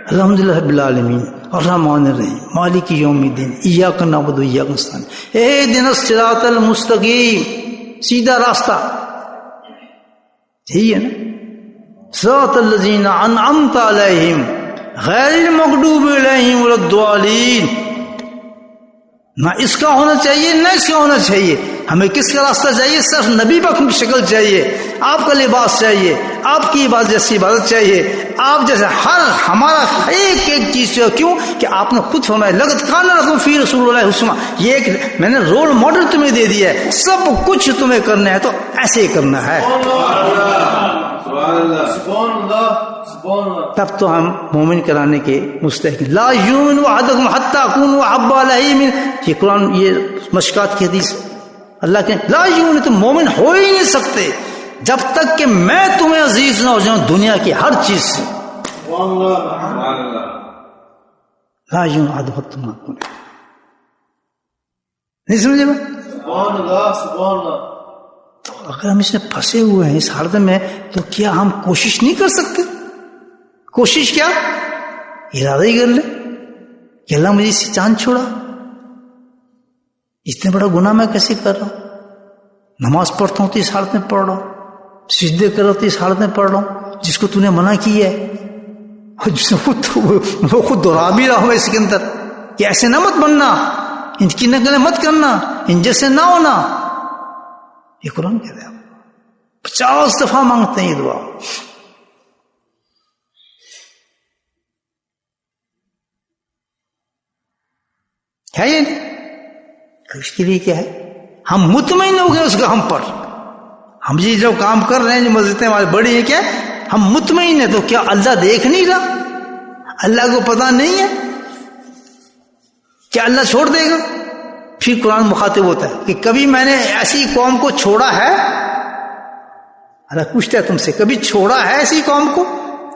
الحمدللہ رب العالمین الرحمن الرحیم مالک یوم الدین ایاک نعبد و ایاک نستعین اہدنا الصراط المستقیم، سیدھا راستہ. یہی ہے نا، صراط الذین انعمت علیہم غیر المغضوب علیہم ولا الضالین. نہ اس کا ہونا چاہیے نہ اس کا ہونا چاہیے. ہمیں کس کا راستہ چاہیے؟ صرف نبی پاک کی شکل چاہیے، آپ کا لباس چاہیے، آپ کی عبادت جیسی عبادت چاہیے، آپ جیسے ہمارا ایک چیز چاہیے. کیوں کہ آپ نے خود فرمایا لقد کان لکم فی رسول اللہ اسوہ، یہ ایک میں نے رول ماڈل تمہیں دے دیا ہے، سب کچھ تمہیں کرنا ہے تو ایسے ہی کرنا ہے. تب تو ہم مومن کرانے کے مستحق. لا یؤمن احدکم حتی اکون احب الیہ من، یہ قرآن یہ مشکات کی حدیث. اللہ کہ لا یؤمن، تم مومن ہو ہی نہیں سکتے جب تک کہ میں تمہیں عزیز نہ ہو جاؤں دنیا کی ہر چیز سے. لا یؤمن احدکم حتی اکون، نہیں سمجھے میں؟ سبحان اللہ سبحان اللہ. تو اگر ہم اس میں پھنسے ہوئے ہیں اس حالت میں تو کیا ہم کوشش نہیں کر سکتے؟ کوشش کیا ارادہ ہی کر لیں کہ اللہ مجھے اس سے چاند چھوڑا، اتنے بڑا گناہ میں کیسے کر رہا ہوں، نماز پڑھتا ہوں تو اس حالت میں پڑھ رہا ہوں، سجدے کر رہا ہوں تو اس حالت میں پڑھ رہا ہوں جس کو تو نے منع کیا ہے، اور جس نے خود دہرا بھی رہا ہوں اس کے اندر کہ ایسے نہ مت بننا، ان کی نقلیں مت کرنا، ان جیسے نہ ہونا. یہ قرآن کہہ رہے ہیں 50 دفعہ مانگتے ہیں یہ دعا. ہے یہ اس کے لیے کیا ہے؟ ہم مطمئن ہو گئے اس کا ہم پر، ہم یہ جو کام کر رہے ہیں جو مسجدیں ہماری بڑی ہیں کیا ہم مطمئن ہیں. تو کیا اللہ دیکھ نہیں رہا؟ اللہ کو پتہ نہیں ہے کیا اللہ چھوڑ دے گا؟ پھر قرآن مخاطب ہوتا ہے کہ کبھی میں نے ایسی قوم کو چھوڑا ہے؟ اللہ پوچھتا ہے تم سے کبھی چھوڑا ہے ایسی قوم کو؟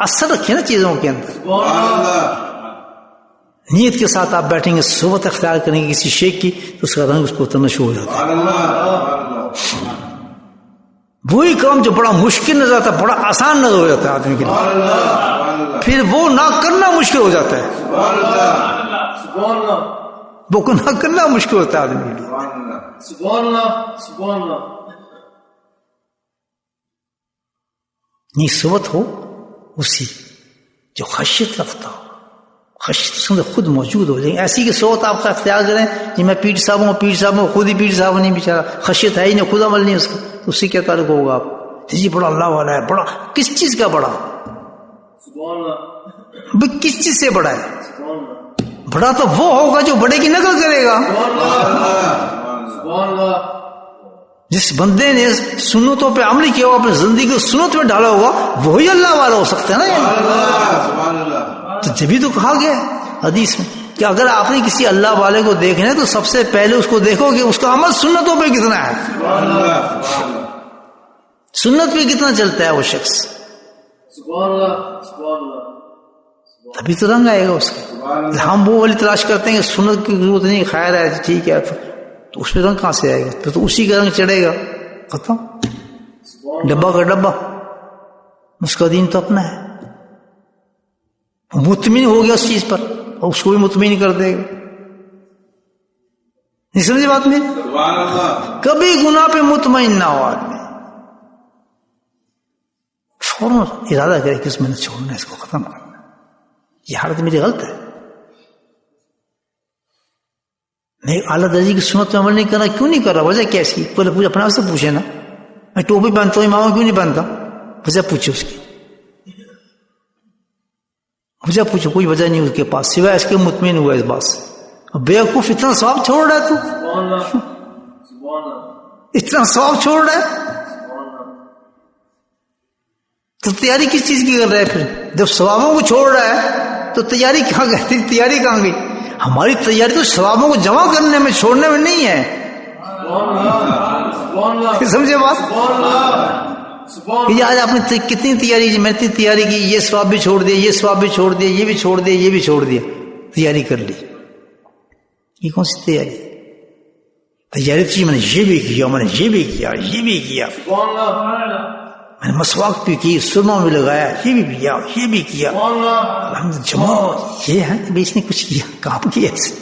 اثر رکھے نا چیزوں کے اندر. سبحان اللہ. نیت کے ساتھ آپ بیٹھیں گے, صحبت اختیار کریں گے کسی شیخ کی, تو اس کا رنگ اس کو اترنا شروع ہو جاتا ہے. وہی کام جو بڑا مشکل نظر آتا ہے بڑا آسان نظر ہو جاتا ہے آدمی کے لیے, پھر وہ نہ کرنا مشکل ہو جاتا ہے. سبحان اللہ. وہ نہ کرنا مشکل ہوتا ہے آدمی کے لیے. سبحان اللہ. سبحان اللہ. نہیں صحبت ہو اسی جو خشیت رکھتا ہو, خشیت اس کے اندر خود موجود ہو جائے. ایسی کہ صحبت آپ کا اختیار کریں کہ میں پیر صاحب ہوں, پیر صاحب ہوں, خود ہی پیر صاحب نہیں بیچارہ, خشیت ہے ہی نہیں, خود عمل نہیں اس کا, تو اس سے کیا تعلق ہوگا آپ؟ جی بڑا اللہ والا ہے, بڑا کس چیز کا بڑا؟ سبحان اللہ. بھائی کس چیز سے بڑا ہے؟ سبحان اللہ. بڑا تو وہ ہوگا جو بڑے کی نقل کرے گا. سبحان اللہ. جس بندے نے سنتوں پہ عمل کیا ہوا, اپنی زندگی کو سنت میں ڈالا ہوگا, وہی اللہ والا ہو سکتا ہے نا. تو جبھی تو کہا گیا ہے حدیث میں کہ اگر آپ نے کسی اللہ والے کو دیکھنا ہے تو سب سے پہلے اس کو دیکھو کہ اس کا عمل سنتوں پہ کتنا ہے, سنت پہ کتنا چلتا ہے وہ شخص. سبحان اللہ. سبحان اللہ. تبھی تو رنگ آئے گا اس کا. ہم وہ والی تلاش کرتے ہیں کہ سنت کی ضرورت نہیں, خیر ہے ٹھیک ہے, تو اس پہ رنگ کہاں سے آئے گا؟ پھر تو اسی کا رنگ چڑھے گا, ختم, ڈبہ کا ڈبہ. اس کا دین تو اپنا ہے, مطمئن ہو گیا اس چیز پر, اور اس کو بھی مطمئن کر دے گا. نہیں سمجھے بات میں؟ کبھی گناہ پہ مطمئن نہ ہو آدمی, فوراً ارادہ کرے کہ اس میں نے چھوڑنا ہے, اس کو ختم کرنا. یہ حالت میری غلط ہے, میں اعلیٰ درجے کی سنت میں عمل نہیں کر رہا. کیوں نہیں کر رہا؟ وجہ کیا اس کی؟ پہلے اپنے آپ سے پوچھے نا. میں ٹوپی پہنتا ہوں, امام کیوں نہیں پہنتا؟ وجہ پوچھے اس کی, وجہ پوچھو. کوئی وجہ نہیں اس کے پاس سوائے اس کے مطمئن ہوا اس بات سے. بیوقوف اتنا ثواب چھوڑ رہا ہے تو, سبحان اللہ. سبحان اللہ. اتنا ثواب چھوڑ رہا ہے تو تیاری کس چیز کی کر رہا ہے؟ پھر جب ثوابوں کو چھوڑ رہا ہے تو تیاری کہاں گئی؟ تیاری کہاں گئی؟ ہماری تیاری تو ثوابوں کو جمع کرنے میں, چھوڑنے میں نہیں ہے. سمجھے بات؟ یہ آج آپ نے کتنی تیاری, میں اتنی تیاری کی, یہ ثواب بھی چھوڑ دیا, یہ ثواب بھی چھوڑ دیا, یہ بھی چھوڑ دیا, یہ بھی چھوڑ دیا, تیاری کر لی. یہ کون سی تیاری؟ تیاری تھی میں نے یہ بھی کیا, میں نے یہ بھی کیا, یہ بھی کیا, میں نے مسواک بھی کی, سرما بھی لگایا, یہ بھی کیا, یہ بھی کیا, الحمد جمع. یہ ہے کہ اس نے کچھ کیا, کام کیا ایسے,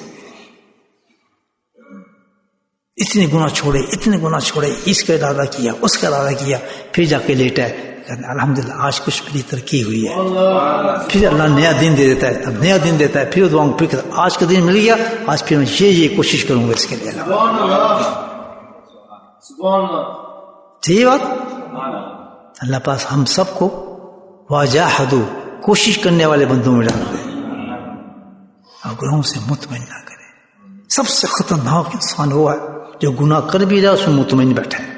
اتنے گناہ چھوڑے, اتنے گناہ چھوڑے, اس کا ارادہ کیا, اس کا ارادہ کیا, پھر جا کے لیٹا ہے, الحمدللہ آج کچھ میری ترقی ہوئی ہے. پھر اللہ نیا دن دے دیتا ہے, اب نیا دن دیتا ہے, پھر دعاؤں پھر آج کا دن مل گیا, آج پھر میں یہ کوشش کروں گا اس کے لیے. صحیح بات. اللہ پاس ہم سب کو واجاہدو, کوشش کرنے والے بندوں میں ڈال دے, اور گناہوں سے مطمئن نہ کرے. سب سے خطرناک انسان ہوا ہے جو گناہ کر بھی رہا اس میں مطمئن بیٹھا ہے.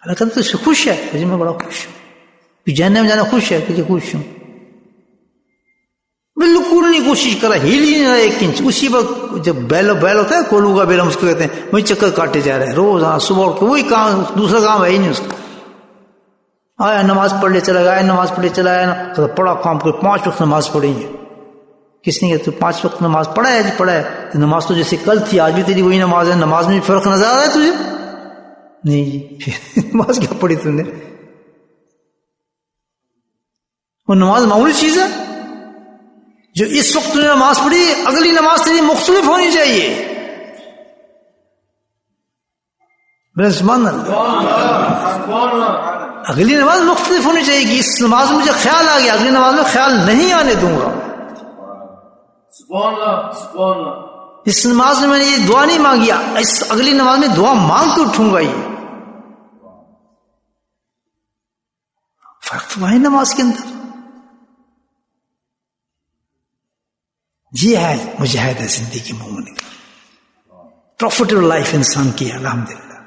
اللہ کہتا تو اس سے خوش ہے, مجھے میں بڑا خوش ہوں, جاننے میں جانا خوش ہے کہ خوش ہوں. بالکل نہیں کوشش کرا, ہل ہی نہیں رہا ایک انچ. اسی وقت جب بیل ہوتا ہے, کولو کا بیل ہم اس کو کہتے ہیں, وہی چکر کاٹے جا رہے ہیں روز. ہاں صبح اٹھ کے وہی کام, دوسرا کام ہے ہی نہیں اس کا. آیا نماز پڑھ لے چلا گیا, نماز پڑھ لے چلا آیا نا, پڑا کام کر, 5 وقت نماز پڑھی ہے. کس نے کہا تو 5 وقت نماز پڑھا ہے؟ جی پڑھا ہے. تو نماز تو جیسے کل تھی آج بھی تیری وہی نماز ہے, نماز میں فرق نظر آ رہا ہے تجھے؟ نہیں جی. نماز کیا پڑھی تم نے؟ وہ نماز معمولی چیز ہے جو اس وقت تم نے نماز پڑھی, اگلی نماز تیری مختلف ہونی چاہیے. اگلی نماز مختلف ہونی چاہیے کہ اس نماز میں مجھے خیال آ گیا, اگلی نماز میں خیال نہیں آنے دوں گا. اس نماز میں نے یہ دعا نہیں مانگی, اس اگلی نماز میں دعا مانگ کے اٹھوں گا. یہ فرق تو ہے نماز کے اندر. یہ ہے مجاہدہ زندگی مومن کا, پروفیٹیبل لائف انسان کی ہے الحمدللہ,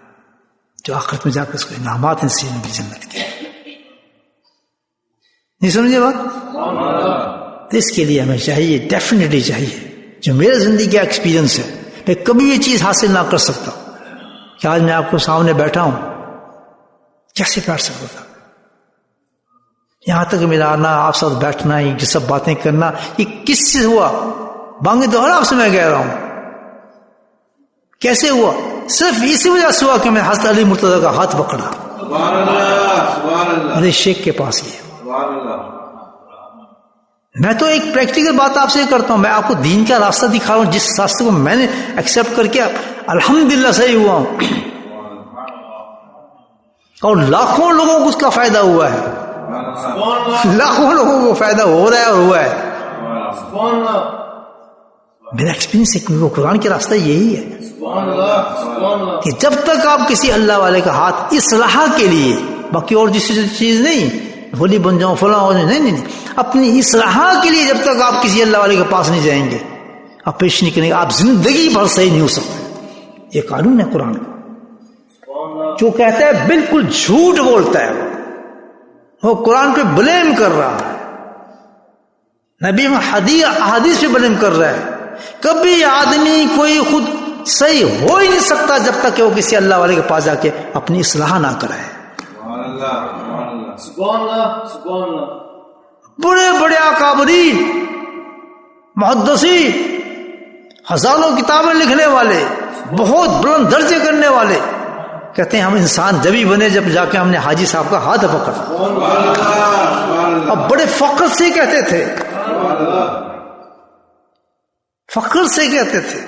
جو آخرت میں جا کر اس کو انعامات نصیب بھی جنت کے. نہیں سمجھے بات؟ تو اس کے لیے ہمیں چاہیے, ڈیفینیٹلی چاہیے, جو میرا زندگی کا ایکسپیرینس ہے, میں کبھی یہ چیز حاصل نہ کر سکتا کہ آج میں آپ کو سامنے بیٹھا ہوں, کیسے بیٹھ سکتا تھا؟ یہاں تک میرا آنا، آپ ساتھ بیٹھنا، یہ سب باتیں کرنا، یہ کس سے ہوا؟ بانگ دوہرا آپ سے میں کہہ رہا ہوں، کیسے ہوا؟ صرف اسی وجہ سے ہوا کہ میں حضرت علی مرتضیٰ کا ہاتھ پکڑا، سبحان اللہ، سبحان اللہ، میرے شیخ کے پاس گیا۔ سبحان اللہ۔ میں تو ایک پریکٹیکل بات آپ سے کرتا ہوں، میں آپ کو دین کا راستہ دکھا رہا ہوں، جس راستے کو میں نے ایکسیپٹ کر کے الحمدللہ صحیح ہوا ہوں، اور لاکھوں لوگوں کو اس کا فائدہ ہوا ہے، لاکھوں لوگوں کو فائدہ ہو رہا ہے اور ہوا ہے۔ سبحان اللہ، میرا ایکسپیرینس ہے، کیونکہ قرآن کے راستہ یہی ہے سبحان اللہ، سبحان اللہ، کہ جب تک آپ کسی اللہ والے کا ہاتھ اصلاح کے لیے، باقی اور دوسری چیز نہیں، ولی بن جاؤں فلاں ہو جاؤں، نہیں، اپنی اصلاح کے لیے جب تک آپ کسی اللہ والے کے پاس نہیں جائیں گے، آپ پیش نہیں کریں گے، آپ زندگی بھر صحیح نہیں ہو سکتے۔ یہ قانون ہے قرآن کا۔ جو کہتا ہے بالکل جھوٹ بولتا ہے، وہ قرآن پہ بلیم کر رہا ہے، نبی حدیث پہ بلیم کر رہا ہے۔ کبھی آدمی کوئی خود صحیح ہو ہی نہیں سکتا جب تک کہ وہ کسی اللہ والے کے پاس جا کے اپنی اصلاح نہ کرائے۔ سبحان اللہ، سبحان اللہ، سبحان اللہ، سبحان اللہ، بڑے بڑے اکابرین، محدثین، ہزاروں کتابیں لکھنے والے، بہت بلند درجے کرنے والے کہتے ہیں ہم انسان جبھی بنے جب جا کے ہم نے حاجی صاحب کا ہاتھ پکڑا، سبحان اللہ، سبحان اللہ، اب بڑے فخر سے کہتے تھے، سبحان اللہ، فخر سے کہتے تھے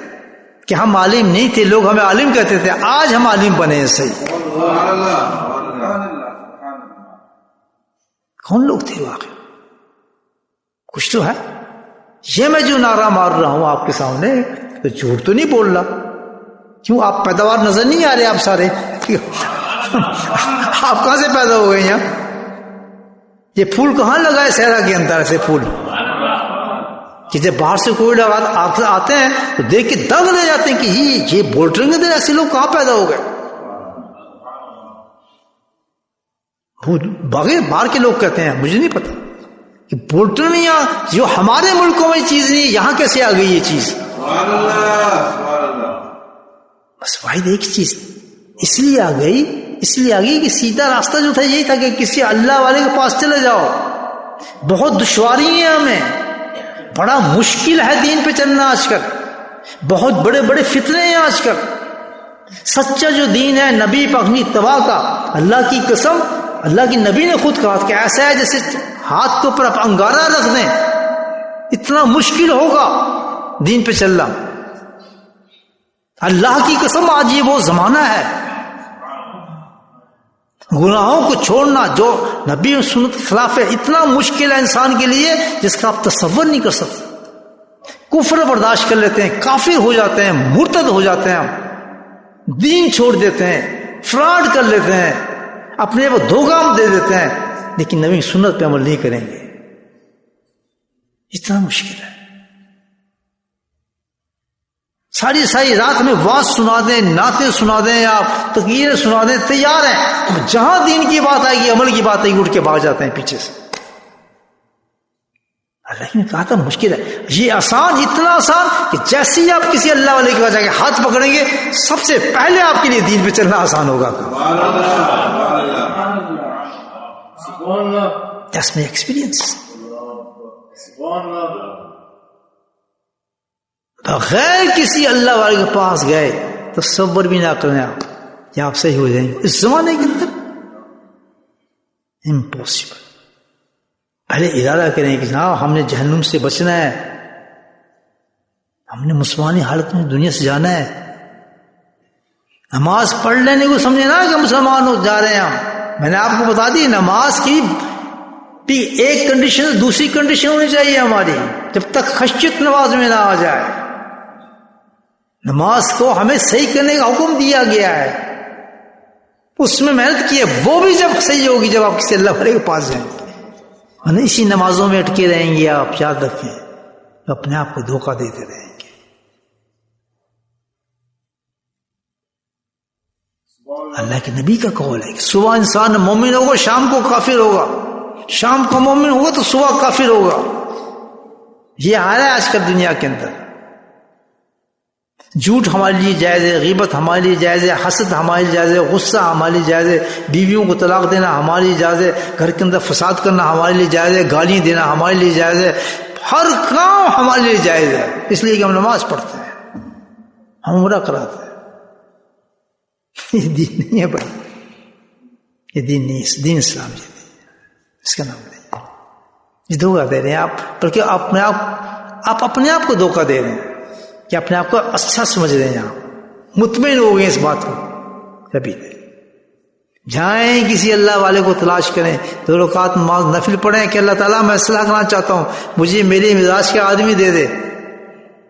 کہ ہم عالم نہیں تھے، لوگ ہمیں عالم کہتے تھے، آج ہم عالم بنے ہیں۔ صحیح سبحان اللہ، سبحان اللہ، کون لوگ تھے واقعی؟ کچھ تو ہے۔ یہ میں جو نعرہ مار رہا ہوں آپ کے سامنے، تو جھوٹ تو نہیں بول رہا، کیوں آپ پیداوار نظر نہیں آ رہے؟ آپ سارے آپ کہاں سے پیدا ہو گئے یہاں؟ یہ پھول کہاں لگائے صحرا کے اندر؟ ایسے پھول کہ جب باہر سے کوئی لوگ آتے ہیں تو دیکھ کے دنگ رہ جاتے ہیں کہ یہ بولٹرنگ کے اندر ایسے لوگ کہاں پیدا ہو گئے؟ باہر کے لوگ کہتے ہیں، مجھے نہیں پتا کہ بولٹر میں یہاں جو ہمارے ملکوں میں چیز نہیں، یہاں کیسے آ گئی یہ چیز؟ سبحان اللہ، سبحان اللہ، بس واحد ایک چیز اس لیے آ گئی کہ سیدھا راستہ جو تھا یہی تھا کہ کسی اللہ والے کے پاس چلے جاؤ۔ بہت دشواری ہے، ہمیں بڑا مشکل ہے دین پہ چلنا آج کل، بہت بڑے بڑے فتنے ہیں آج کل۔ سچا جو دین ہے نبی پاک کی اتباع کا، اللہ کی قسم، اللہ کی نبی نے خود کہا کہ ایسا ہے جیسے ہاتھ کے اوپر آپ انگارہ رکھ دیں، اتنا مشکل ہوگا دین پہ چلنا۔ اللہ کی قسم آج یہ وہ زمانہ ہے، گناہوں کو چھوڑنا جو نبی و سنت کے خلاف ہے، اتنا مشکل ہے انسان کے لیے جس کا آپ تصور نہیں کر سکتے۔ کفر برداشت کر لیتے ہیں، کافر ہو جاتے ہیں، مرتد ہو جاتے ہیں، ہم دین چھوڑ دیتے ہیں، فراڈ کر لیتے ہیں، اپنے وہ دھوکہ ہم دے دیتے ہیں، لیکن نبی سنت پہ عمل نہیں کریں گے۔ اتنا مشکل ہے۔ ساری رات میں واز سنا دیں، نعتیں سنا دیں، آپ تقریریں سنا دیں، تیار ہیں، جہاں دین کی بات آئے گی، عمل کی بات آئے گی، اٹھ کے بھاگ جاتے ہیں پیچھے سے۔ اللہ نے کہا تھا مشکل ہے، یہ آسان، اتنا آسان کہ جیسے ہی آپ کسی اللہ والے کے پاس جا کے ہاتھ پکڑیں گے، سب سے پہلے آپ کے لیے دین پہ چلنا آسان ہوگا۔ سبحان اللہ، سبحان اللہ، سبحان اللہ، That's my experience۔ سبحان اللہ، بغیر کسی اللہ والے کے پاس گئے تصور بھی نہ کریں آپ کہ آپ صحیح ہو جائیں گے اس زمانے کے اندر، امپاسبل۔ پہلے ارادہ کریں کہ جناب ہم نے جہنم سے بچنا ہے، ہم نے مسلمانی حالت میں دنیا سے جانا ہے، نماز پڑھ لینے کو سمجھے نا کہ مسلمان ہو جا رہے ہیں ہم۔ میں نے آپ کو بتا دی نماز کی بھی ایک کنڈیشن، دوسری کنڈیشن ہونی چاہیے ہماری، جب تک خشیت نماز میں نہ آ جائے۔ نماز کو ہمیں صحیح کرنے کا حکم دیا گیا ہے، اس میں محنت کی ہے، وہ بھی جب صحیح ہوگی جب آپ کسی اللہ والے کے پاس جائیں گے، ورنہ اسی نمازوں میں اٹکے رہیں گے آپ، یاد رکھیں اپنے آپ کو دھوکہ دیتے رہیں گے۔ اللہ کے نبی کا قول ہے کہ صبح انسان مومن ہوگا، شام کو کافر ہوگا، شام کو مومن ہوگا تو صبح کافر ہوگا۔ یہ حال ہے آج کل دنیا کے اندر۔ جھوٹ ہمارے لیے جائز ہے، غیبت ہمارے لیے جائز ہے، حسد ہمارے لیے جائز ہے، غصہ ہمارے لیے جائز ہے، بیویوں کو طلاق دینا ہمارے لیے جائز ہے، گھر کے اندر فساد کرنا ہمارے لیے جائز ہے، گالیاں دینا ہمارے لیے جائز ہے، ہر کام ہمارے لیے جائز ہے، اس لیے کہ ہم نماز پڑھتے ہیں، ہم عمرہ کراتے ہیں۔ یہ دین نہیں ہے بھائی، یہ دین نہیں ہے، دین اسلام یہ نہیں ہے، اس کا نام نہیں ہے، یہ دھوکہ دے رہے ہیں آپ، بلکہ آپ اپنے آپ کو دھوکہ دے رہے ہیں کہ اپنے آپ کو اچھا سمجھ رہے ہیں، آپ مطمئن ہو گئے اس بات کو، کبھی نہیں۔ جائیں کسی اللہ والے کو تلاش کریں، 2 رکعت نماز نفل پڑھیں کہ اللہ تعالیٰ میں اصلاح کرنا چاہتا ہوں، مجھے میرے مزاج کے آدمی دے دے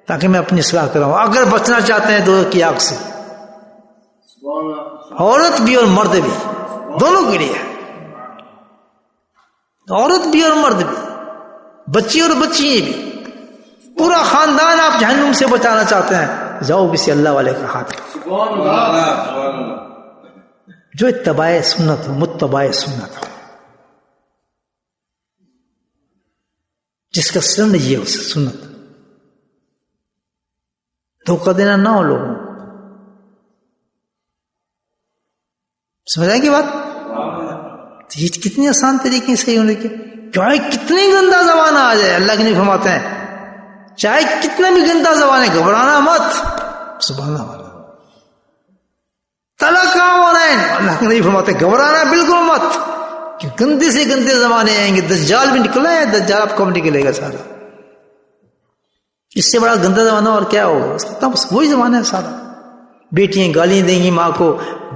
تاکہ میں اپنی اصلاح کراؤں۔ اگر بچنا چاہتے ہیں دوزخ کی آگ سے، عورت بھی اور مرد بھی، دونوں کے لیے، عورت بھی اور مرد بھی، بچی اور بچی بھی، پورا خاندان آپ جہنم سے بچانا چاہتے ہیں، جاؤ کسی اللہ والے کا ہاتھ پکڑو، سبحان اللہ سبحان اللہ جو اتباع سنت ہو، متبع سنت ہو، جس کا سن یہ ہو سنت، دھوکہ دینا نہ ہو لوگوں کو۔ سمجھ آئے گی بات؟ یہ کتنی آسان طریقے سے ہونے کے، چاہے کتنی گندا زمانہ آ جائے، اللہ کے نہیں فرماتے ہیں چاہے کتنا بھی گندا زبان ہے گھبرانا مت، سبحان اللہ، طلاق عورین، اللہ کے نہیں فرماتے گھبرانا بالکل مت، کہ گندے سے گندے زمانے آئیں گے، دجال بھی نکلا ہے، دجال اب کب نکلے گا سارا، اس سے بڑا گندا زمانہ اور کیا ہوگا، اس کا بس وہی زمانہ ہے سارا، بیٹیاں گالی دیں گی ماں کو،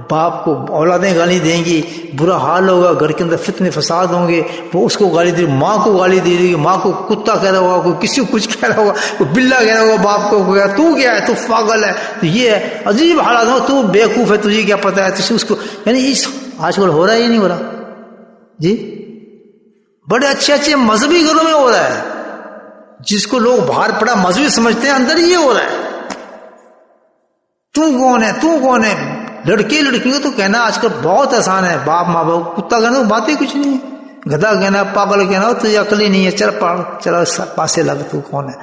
باپ کو اولادیں گالی دیں گی، برا حال ہوگا، گھر کے اندر فتنے فساد ہوں گے، وہ اس کو گالی دے، ماں کو گالی دے گی، ماں کو کتا کہہ رہا ہوگا، کوئی کسی کو کچھ کہہ رہا ہوگا، کوئی بلا کہہ رہا ہوگا باپ کو، تو کیا ہے، تو پاگل ہے، تو یہ ہے، عجیب حالات ہو، تو بیوقوف ہے، تجھے کیا پتا ہے، تو اس کو، یعنی اس آج کل ہو رہا ہے یا نہیں ہو رہا جی؟ بڑے اچھے اچھے مذہبی گھروں میں ہو رہا ہے، جس کو لوگ باہر پڑا مذہبی سمجھتے ہیں، اندر یہ ہو رہا ہے، تو کون ہے، تو کون ہے، لڑکی کو تو کہنا آج کل بہت آسان ہے، باپ ماں باپ، کتا کہنا تو بات ہی کچھ نہیں ہے، گدھا کہنا، پاگل کہنا، تجھے عقل ہی نہیں ہے، چل پڑ، چلا پاسے لگ، تو کون ہے،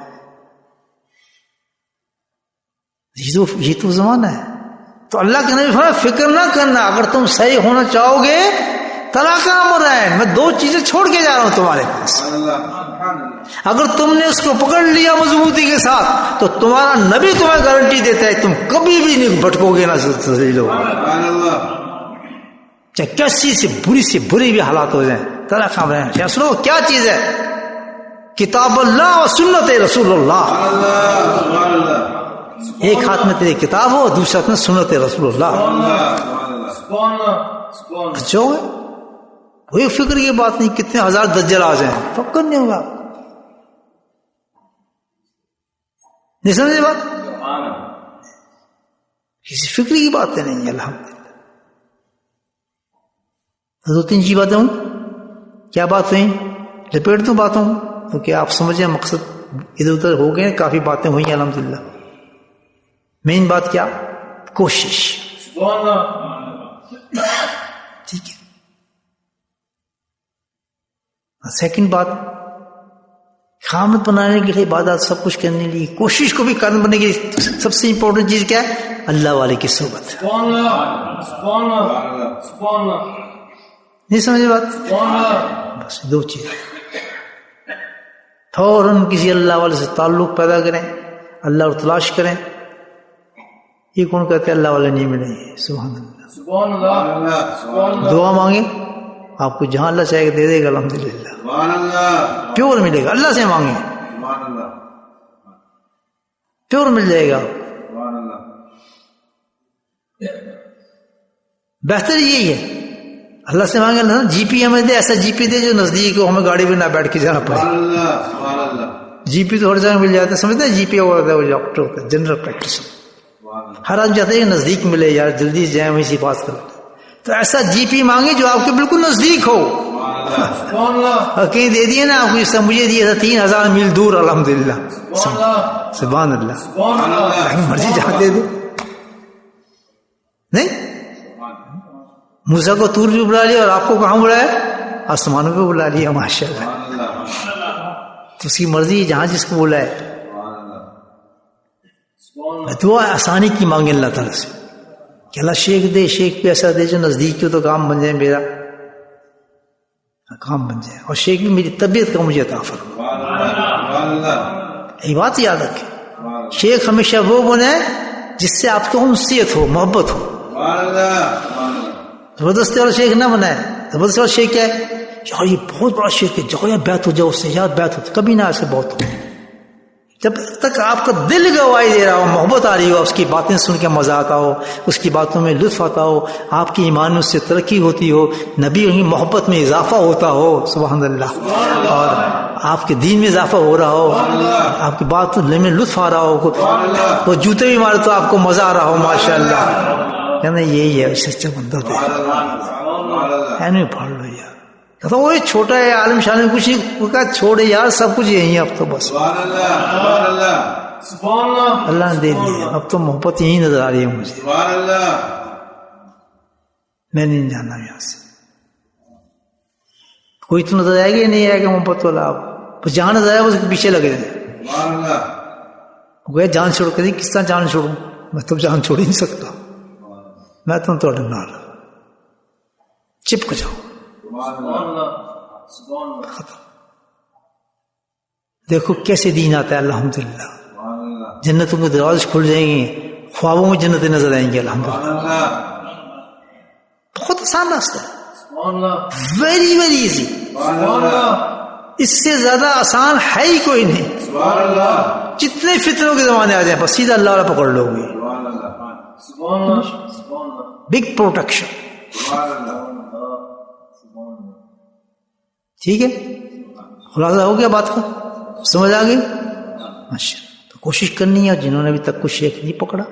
یہ تو زمانہ ہے۔ تو اللہ کے نبی فرمایا فکر نہ کرنا، اگر تم صحیح ہونا چاہو گے، طلاق کا امر ہے، میں 2 چیزیں چھوڑ کے جا رہا ہوں تمہارے پاس، اگر تم نے اس کو پکڑ لیا مضبوطی کے ساتھ تو تمہارا نبی تمہیں گارنٹی دیتا ہے تم کبھی بھی نہیں بھٹکو گے، نہ لو، چاہے کیسی سے بری بھی حالات ہو جائیں، طلاق کا امر ہے۔ سنو کیا چیز ہے، کتاب اللہ و سنت رسول اللہ، ایک ہاتھ میں تیری کتاب ہو، دوسرے ہاتھ میں سنت رسول اللہ، اچھا ہوئے، کوئی فکر کی بات نہیں، کتنے ہزار دجال آ جائیں، فکر نہیں ہوگا، نہیں سمجھے بات، کسی فکر کی باتیں نہیں ہے، الحمدللہ۔ 2-3 چیز باتیں ہوں، کیا بات ہوئی، لپیٹ دوں باتوں تو کہ آپ سمجھیں مقصد ادھر ادھر ہو گئے، کافی باتیں ہوئی الحمدللہ۔ مین بات کیا، کوشش، ٹھیک ہے۔ سیکنڈ بات، خامد بنانے کے لیے عبادت سب کچھ کرنے کے لیے کوشش کو بھی کارن بننے کے لیے سب سے امپورٹنٹ چیز کیا ہے، اللہ والے کی صحبت، نہیں سمجھے بات، بس 2 چیز، فوراً کسی اللہ والے سے تعلق پیدا کریں، اللہ اور تلاش کریں، یہ کون کہتے ہیں اللہ والے نہیں ملیں گے، سبحان اللہ، دعا مانگیں، آپ کو جہاں اللہ چاہے گا دے دے گا الحمدللہ، پیور ملے گا، اللہ سے مانگیں، پیور مل جائے گا، بہتر یہی ہے، اللہ سے مانگے، اللہ جی پی ہمیں دے، ایسا جی پی دے جو نزدیک ہو، ہمیں گاڑی میں نہ بیٹھ کے جانا پڑے، جی پی تو ہر جگہ مل جاتا ہے، سمجھتے ہیں جی پی ہوتا ہے وہ ڈاکٹر ہوتا ہے، جنرل پریکٹس، ہر آدمی چاہتے ہیں کہ نزدیک ملے، یار جلدی سے جائیں وہیں سے بات کریں، تو ایسا جی پی مانگے جو آپ کے بالکل نزدیک ہو، کہیں دے دیے نا آپ کو، مجھے دیا تھا 3000 میل دور، الحمدللہ، سبحان اللہ، مرضی جہاں دے دو، نہیں موسیٰ کو طور بھی بلا لیا اور آپ کو کہاں بلایا، آسمانوں پہ بلا لیا، ماشاءاللہ، تو اس کی مرضی جہاں جس کو بلائے، دعا آسانی کی مانگے اللہ تعالیٰ سے کہ اللہ شیخ دے، شیخ پہ ایسا دے جو نزدیک ہو تو کام بن جائے، میرا کام بن جائے، اور شیخ بھی میری طبیعت کا مجھے عطا فرما۔ یہ بات یاد رکھے، شیخ ہمیشہ وہ بنے جس سے آپ کو انسیت ہو، محبت ہو۔ زبردستی والا شیخ نہ بنائے۔ زبردستی والا شیخ کیا ہے؟ یار یہ بہت بڑا شیخ ہے، جاؤ یار بیعت ہو جاؤ اس سے، یار بیعت ہو، کبھی نہ ایسے بہت ہو۔ جب تک آپ کا دل گواہی دے رہا ہو، محبت آ رہی ہو، اس کی باتیں سن کے مزہ آتا ہو، اس کی باتوں میں لطف آتا ہو، آپ کی ایمان میں اس سے ترقی ہوتی ہو، نبی کی محبت میں اضافہ ہوتا ہو، سبحان اللہ، اور آپ کے دین میں اضافہ ہو رہا ہو، آپ کی بات میں لطف آ رہا ہو، وہ جوتے بھی مارے تو آپ کو مزہ آ رہا ہو، ماشاء اللہ، کہنا یہی ہے سچا بندہ تھا۔ پڑھ لو یار، کہتا وہ چھوٹا ہے عالم شان میں کچھ نہیں، چھوڑے یار سب کچھ یہی ہے اب تو، بس اللہ نے دے دیا، اب تو محبت یہی نظر آ رہی ہے مجھے، میں نہیں جانا یہاں سے، کوئی تو نظر آئے گا نہیں آئے گا محبت والا، آپ بس جہاں نظر آئے اس کے پیچھے لگے گئے، جان چھوڑ کر کس طرح جان چھوڑوں، میں تو جان چھوڑ ہی نہیں سکتا، میں تم تو نال چپک جاؤ، ختم۔ دیکھو کیسے دین آتا ہے، الحمدللہ، جنتوں کے دروازے کھل جائیں گے، خوابوں میں جنتیں نظر آئیں گی، الحمدللہ، بہت آسان راستہ ہے، ویری ویری ایزی، اس سے زیادہ آسان ہے ہی کوئی نہیں، جتنے فتنوں کے زمانے آ جائیں بس سیدھا اللہ والا پکڑ لو گے، بگ پروٹیکشن، ٹھیک ہے، خلاصہ ہو گیا بات کا، سمجھ آ گئی؟ ماشاء اللہ، تو کوشش کرنی ہے، جنہوں نے ابھی تک کوئی شیخ نہیں پکڑا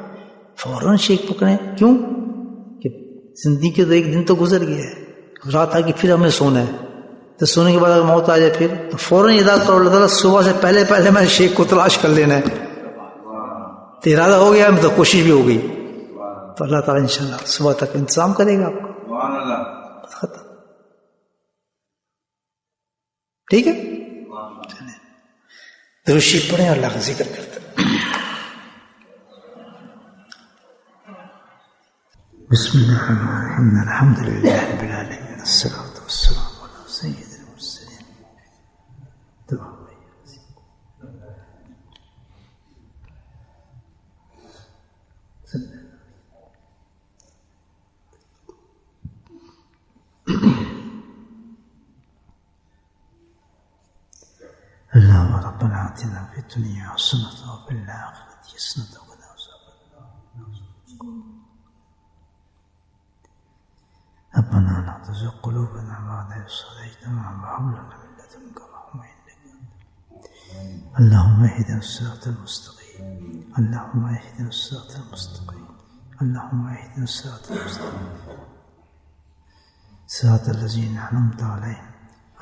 فوراً شیخ پکڑیں، کیوں کہ زندگی کے تو ایک دن تو گزر گیا ہے، رات آ کہ پھر ہمیں سونا ہے، تو سونے کے بعد اگر موت آ جائے پھر تو فوراً ارادہ کرو اللہ تعالیٰ صبح سے پہلے پہلے میں شیخ کو تلاش کر لینا ہے، تو ارادہ ہو گیا تو کوشش بھی ہو گئی، تو اللہ تعالیٰ انشاءاللہ صبح تک انتظام کرے گا آپ کو، ختم، ٹھیک ہے، درود شریف پڑھیں، اللہ کا ذکر کرتے ہیں۔ بسم اللہ الرحمن الرحیم، الحمد للہ رب العالمین، الصلاۃ والسلام علی سید المرسلین۔ اللهم ربنا آتنا في الدنيا حسنة وفي الآخرة حسنة وقنا عذاب النار، ربنا لا تزغ قلوبنا بعد إذ هديتنا وهب لنا من لدنك رحمة إنك أنت، اللهم اهدنا الصراط المستقيم، اللهم اهدنا الصراط المستقيم، اللهم اهدنا الصراط المستقيم، صراط الذين أنعمت عليهم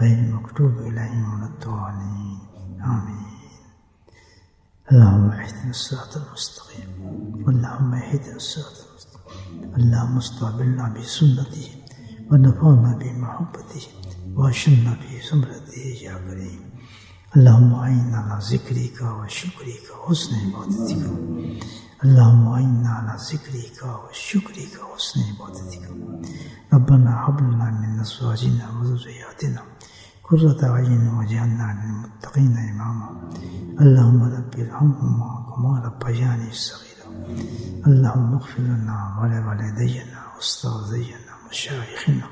غير المغضوب عليهم ولا الضالين، آمين۔ اللهم اهدنا الصراط المستقيم، اللهم اهدنا الصراط المستقيم، اللهم استقبلنا بسنته ونفعنا بمحبته واشرنا بزمرته يا كريم، اللهم أعنا على ذكرك وشكرك وحسن عبادتك، اللهم أعنا على ذكرك وشكرك وحسن عبادتك، ربنا هب لنا من أزواجنا وذرياتنا قرة أعين واجعلنا للمتقين إماما، اللهم رب ارحمهما كما ربياني صغيرا، اللهم اغفر لنا ولوالدينا واستاذينا ومشايخنا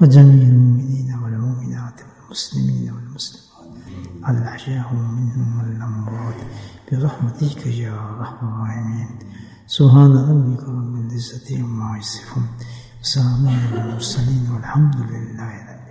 وجميع المؤمنين والمؤمنات والمسلمين والمسلمات الأحياء منهم والأموات برحمتك يا أرحم الراحمين، سبحان ربك رب العزة عما يصفون، وسلام على المرسلين والحمد لله رب العالمين۔